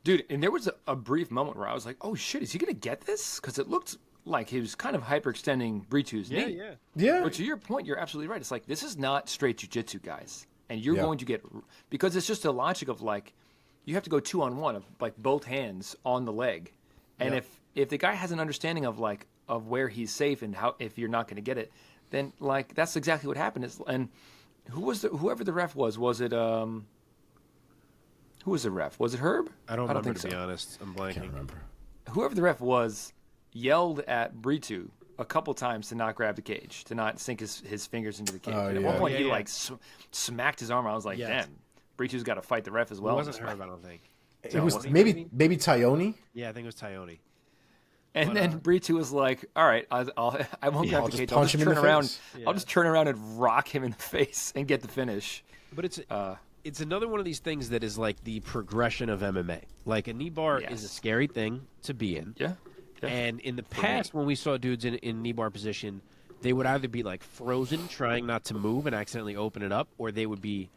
Dude, and there was a brief moment where I was like, oh, shit, is he going to get this? Because it looked like he was kind of hyperextending Britu's knee. Yeah. But to your point, you're absolutely right. It's like, this is not straight jiu-jitsu, guys. And you're going to get, because it's just the logic of like, you have to go 2-on-1 of like both hands on the leg. And if the guy has an understanding of like, of where he's safe and how, if you're not going to get it, then like, that's exactly what happened. And whoever the ref was it, who was the ref? Was it Herb? I don't remember, think to be so. honest. I'm blanking. Can't remember. Whoever the ref was yelled at Britu a couple times to not grab the cage, to not sink his fingers into the cage. And at one point, he like smacked his arm. I was like, damn, Britu's got to fight the ref as well. It wasn't Herb, I don't think. It was maybe Tyone. Yeah, I think it was Tyone. And then Britu was like, all right, I won't grab the cage. I'll just turn around. I'll just turn around and rock him in the face and get the finish. But it's another one of these things that is like the progression of MMA. Like a knee bar is a scary thing to be in. Yeah. And in the past, when we saw dudes in knee bar position, they would either be like frozen, trying not to move and accidentally open it up, or they would be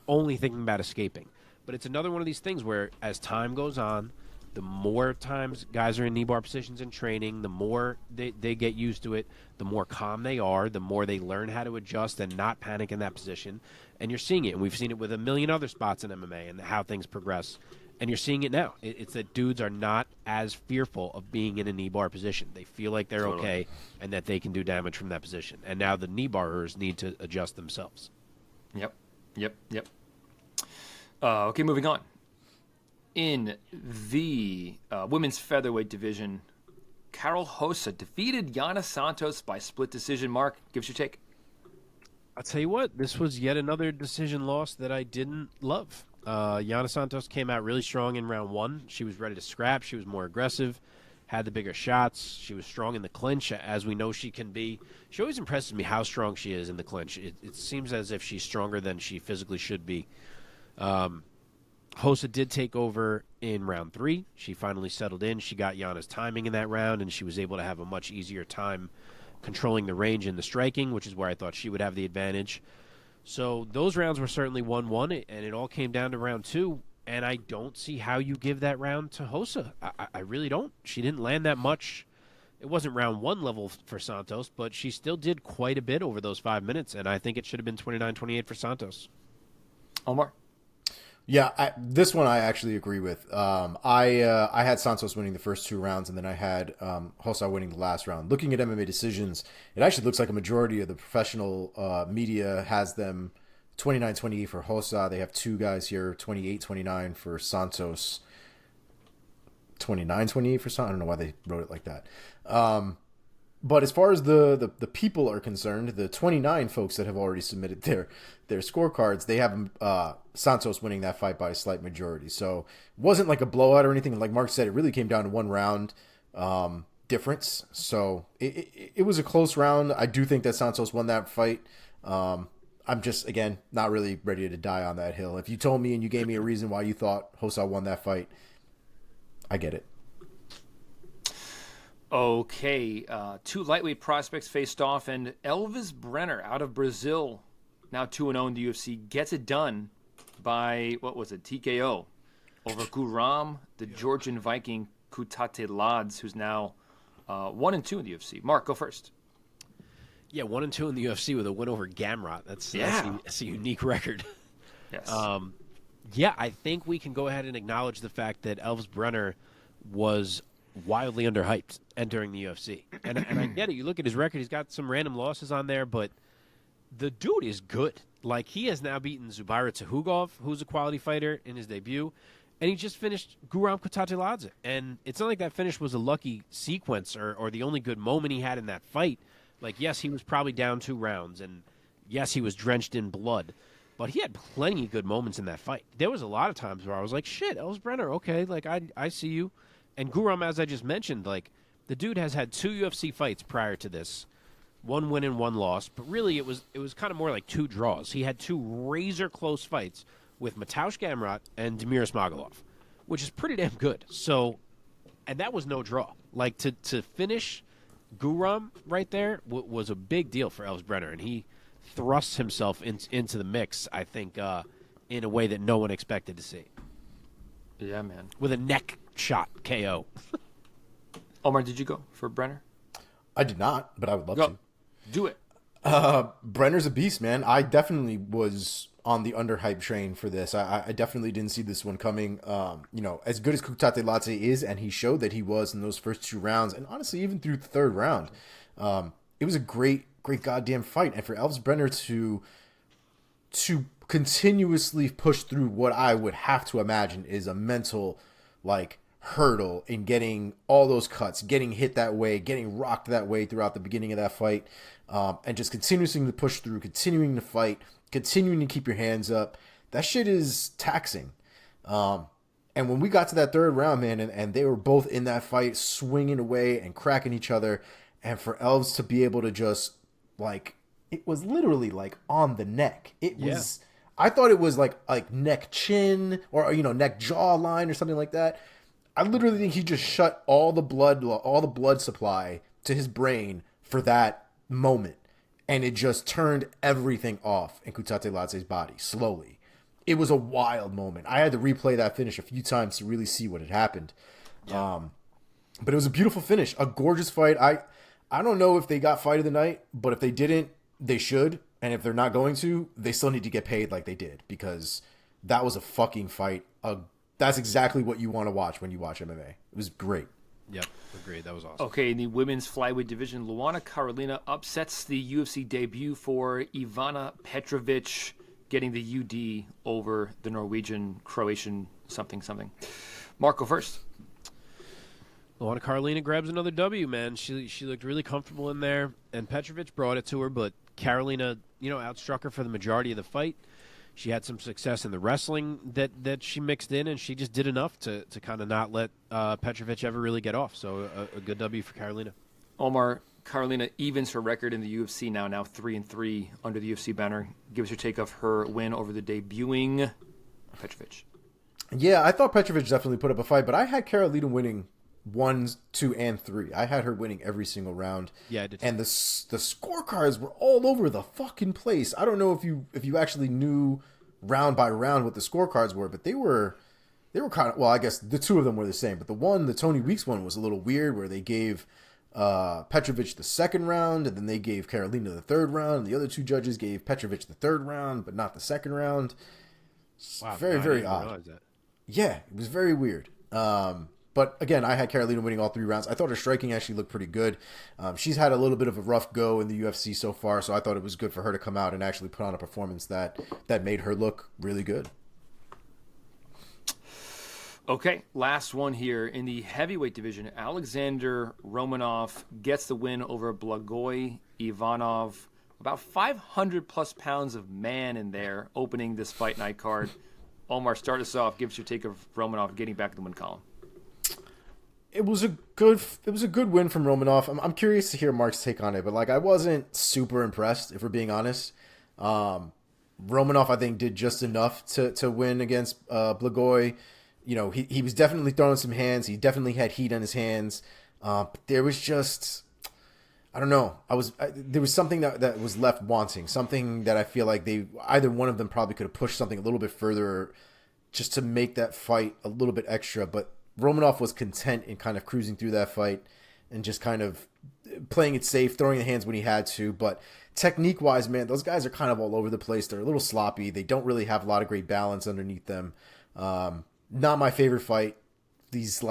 only thinking about escaping. But it's another one of these things where as time goes on, the more times guys are in knee bar positions in training, the more they get used to it, the more calm they are, the more they learn how to adjust and not panic in that position. And you're seeing it, and we've seen it with a million other spots in MMA and how things progress. And you're seeing it now. It's that dudes are not as fearful of being in a knee bar position. They feel like they're okay and that they can do damage from that position. And now the knee barrers need to adjust themselves. Yep. Okay, moving on. In the women's featherweight division, Carol Hossa defeated Yana Santos by split decision. Mark, give us your take. I'll tell you what, this was yet another decision loss that I didn't love. Yana Santos came out really strong in round one. She was ready to scrap. She was more aggressive, had the bigger shots. She was strong in the clinch, as we know she can be. She always impresses me how strong she is in the clinch. It seems as if she's stronger than she physically should be. Hossa did take over in round three. She finally settled in. She got Yana's timing in that round, and she was able to have a much easier time controlling the range and the striking, which is where I thought she would have the advantage. So those rounds were certainly 1-1, and it all came down to round two, and I don't see how you give that round to Hossa. I really don't. She didn't land that much. It wasn't round one level for Santos, but she still did quite a bit over those 5 minutes, and I think it should have been 29-28 for Santos. Omar? Yeah, this one I actually agree with. I had Santos winning the first two rounds, and then I had Hossa winning the last round. Looking at MMA decisions, it actually looks like a majority of the professional media has them 29-28 for Hossa. They have two guys here, 28-29 for Santos, 29-28 for Santos. I don't know why they wrote it like that. But as far as the people are concerned, the 29 folks that have already submitted their scorecards, they have Santos winning that fight by a slight majority. So it wasn't like a blowout or anything. Like Mark said, it really came down to one round difference. So it was a close round. I do think that Santos won that fight. I'm just, again, not really ready to die on that hill. If you told me and you gave me a reason why you thought Hossa won that fight, I get it. Okay, two lightweight prospects faced off, and Elvis Brenner out of Brazil, now 2-0 in the UFC, gets it done by, TKO over Guram, the Georgian Viking Kutateladze, who's now 1-2 in the UFC. Mark, go first. Yeah, 1-2 in the UFC with a win over Gamrot. That's a unique record. Yes. I think we can go ahead and acknowledge the fact that Elvis Brenner was wildly underhyped entering the UFC. And I get it. You look at his record, he's got some random losses on there, but the dude is good. Like, he has now beaten Zubaira Tukhugov, who's a quality fighter, in his debut, and he just finished Guram Kutateladze. And it's not like that finish was a lucky sequence or the only good moment he had in that fight. Like, yes, he was probably down 2 rounds, and yes, he was drenched in blood, but he had plenty of good moments in that fight. There was a lot of times where I was like, shit, Elvis Brenner, okay, like, I see you. And Guram, as I just mentioned, like, the dude has had 2 UFC fights prior to this, 1 win and 1 loss, but really it was kind of more like 2 draws. He had 2 razor-close fights with Mateusz Gamrot and Damir Ismagulov, which is pretty damn good. So, and that was no draw. Like, to finish Guram right there was a big deal for Elvis Brenner, and he thrusts himself into the mix, I think, in a way that no one expected to see. Yeah, man. with a neck shot KO. Omar, did you go for Brenner? I did not, but I would love Go. to. Do it. Brenner's a beast, man. I definitely was on the underhype train for this. I definitely didn't see this one coming. As good as Kutate Latte is, and he showed that he was in those first 2 rounds, and honestly, even through the 3rd round, it was a great goddamn fight. And for Elves Brenner to continuously push through what I would have to imagine is a mental, hurdle in getting all those cuts, getting hit that way, getting rocked that way throughout the beginning of that fight, and just continuing to push through, continuing to fight, continuing to keep your hands up. That shit is taxing. And when we got to that 3rd round, man, and they were both in that fight, swinging away and cracking each other, and for Elves to be able to just, it was literally, on the neck. It was... I thought it was like neck chin or, neck jaw line or something like that. I literally think he just shut all the blood supply to his brain for that moment. And it just turned everything off in Kutate Latte's body slowly. It was a wild moment. I had to replay that finish a few times to really see what had happened. Yeah. But it was a beautiful finish, a gorgeous fight. I don't know if they got fight of the night, but if they didn't, they should. And if they're not going to, they still need to get paid like they did, because that was a fucking fight. That's exactly what you want to watch when you watch MMA. It was great. Yep, agreed. That was awesome. Okay, in the women's flyweight division, Luana Carolina upsets the UFC debut for Ivana Petrovic, getting the UD over the Norwegian, Croatian something. Marco first. Luana Carolina grabs another W, man. She looked really comfortable in there, and Petrovic brought it to her, but Carolina, outstruck her for the majority of the fight. She had some success in the wrestling that she mixed in, and she just did enough to kind of not let Petrovic ever really get off. So a good W for Carolina. Omar, Carolina evens her record in the UFC now 3-3 under the UFC banner. Give us your take of her win over the debuting Petrovic. Yeah, I thought Petrovic definitely put up a fight, but I had Carolina winning 1, 2, and 3. I had her winning every single round. Yeah, I did. And the scorecards were all over the fucking place. I don't know if you actually knew round by round what the scorecards were, but they were kind of, well, I guess the 2 of them were the same, but the Tony Weeks one was a little weird, where they gave Petrovic the 2nd round, and then they gave Carolina the 3rd round, and the other 2 judges gave Petrovic the 3rd round, but not the 2nd round. Wow, very, very odd. Yeah, it was very weird. But again, I had Carolina winning all 3 rounds. I thought her striking actually looked pretty good. She's had a little bit of a rough go in the UFC so far, so I thought it was good for her to come out and actually put on a performance that made her look really good. Okay, last one here. In the heavyweight division, Alexander Romanov gets the win over Blagoy Ivanov. About 500-plus pounds of man in there opening this fight night card. Omar, start us off. Give us your take of Romanov getting back in the win column. It was a good win from Romanov. I'm curious to hear Mark's take on it, but I wasn't super impressed, if we're being honest. Romanov, I think, did just enough to win against Blagoy. He was definitely throwing some hands. He definitely had heat on his hands. But there was just, I don't know. There was something that was left wanting. Something that I feel like either one of them probably could have pushed something a little bit further, just to make that fight a little bit extra. But Romanov was content in kind of cruising through that fight and just kind of playing it safe, throwing the hands when he had to. But technique-wise, man, those guys are kind of all over the place. They're a little sloppy. They don't really have a lot of great balance underneath them. Not my favorite fight. These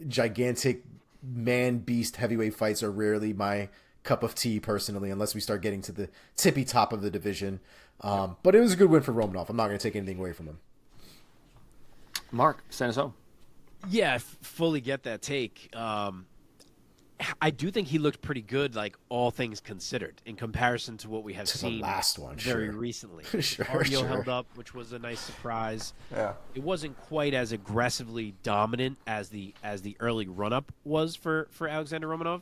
gigantic man-beast heavyweight fights are rarely my cup of tea personally, unless we start getting to the tippy top of the division. But it was a good win for Romanov. I'm not going to take anything away from him. Mark, send us home. Yeah, I fully get that take. I do think he looked pretty good, all things considered, in comparison to what we have seen the last one, very recently. Sure. Held up, which was a nice surprise. Yeah, it wasn't quite as aggressively dominant as the early run-up was for Alexander Romanov,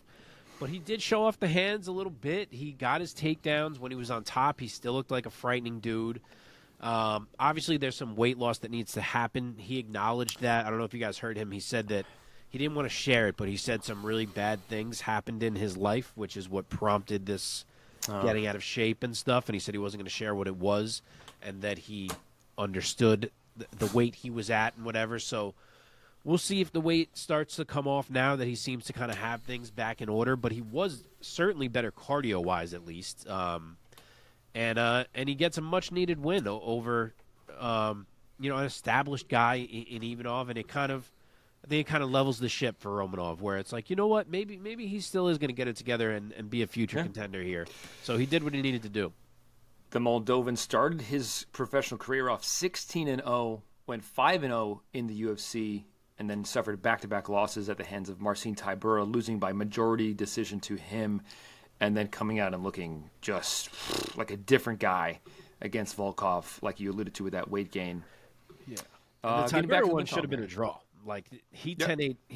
but he did show off the hands a little bit. He got his takedowns. When he was on top, he still looked like a frightening dude. Obviously, there's some weight loss that needs to happen. He acknowledged that. I don't know if you guys heard him. He said that he didn't want to share it, but he said some really bad things happened in his life, which is what prompted this getting out of shape and stuff. And he said he wasn't going to share what it was, and that he understood the weight he was at and whatever. So we'll see if the weight starts to come off now that he seems to kind of have things back in order. But he was certainly better cardio-wise, at least. And he gets a much-needed win over, an established guy in Ivanov, and I think it kind of levels the ship for Romanov, where it's like, you know what, maybe he still is going to get it together and be a future contender here. So he did what he needed to do. The Moldovan started his professional career off 16-0, went 5-0 in the UFC, and then suffered back-to-back losses at the hands of Marcin Tybura, losing by majority decision to him, and then coming out and looking just like a different guy against Volkov, like you alluded to with that weight gain. Yeah. The getting back Tybura to one the should have been a draw. Like, he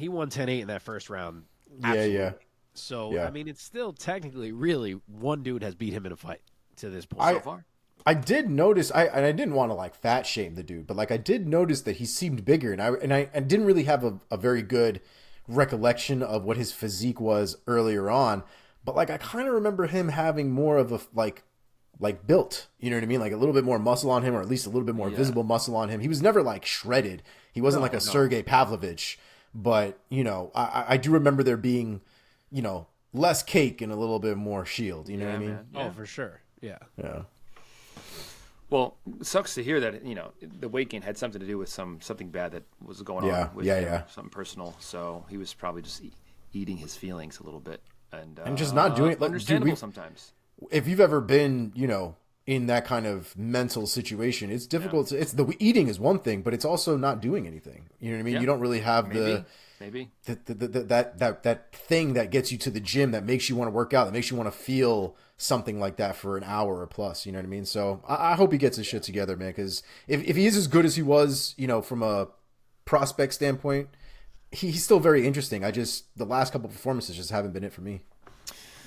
won 10-8 in that first round. Absolutely. Yeah. So, Yeah. I mean, it's still technically, really, one dude has beat him in a fight to this point so far. I did notice, I didn't want to like fat shame the dude, but like I did notice that he seemed bigger, and I didn't really have a very good recollection of what his physique was earlier on, but like I kind of remember him having more of a like built, you know what I mean? Like a little bit more muscle on him, or at least a little bit more visible muscle on him. He was never like shredded. He wasn't like a Sergey Pavlovich, but I do remember there being, less cake and a little bit more shield. You know what I mean? Man. Yeah. Oh, for sure. Yeah. Yeah. Well, it sucks to hear that, the weight gain had something to do with something bad that was going on with him, something personal. So he was probably just eating his feelings a little bit. And just not doing it. Understandable sometimes. If you've ever been, in that kind of mental situation, it's difficult. It's the eating is one thing, but it's also not doing anything. You know what I mean? Yeah. You don't really have maybe that thing that gets you to the gym, that makes you want to work out, that makes you want to feel something like that for an hour or plus. You know what I mean? So I hope he gets his shit together, man. Because if he is as good as he was, from a prospect standpoint, he's still very interesting. The last couple of performances just haven't been it for me.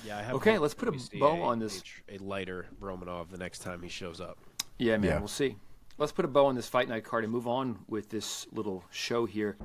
Yeah, I have okay, let's put a bow on this. A lighter Romanov the next time he shows up. Yeah, man, we'll see. Let's put a bow on this Fight Night card and move on with this little show here.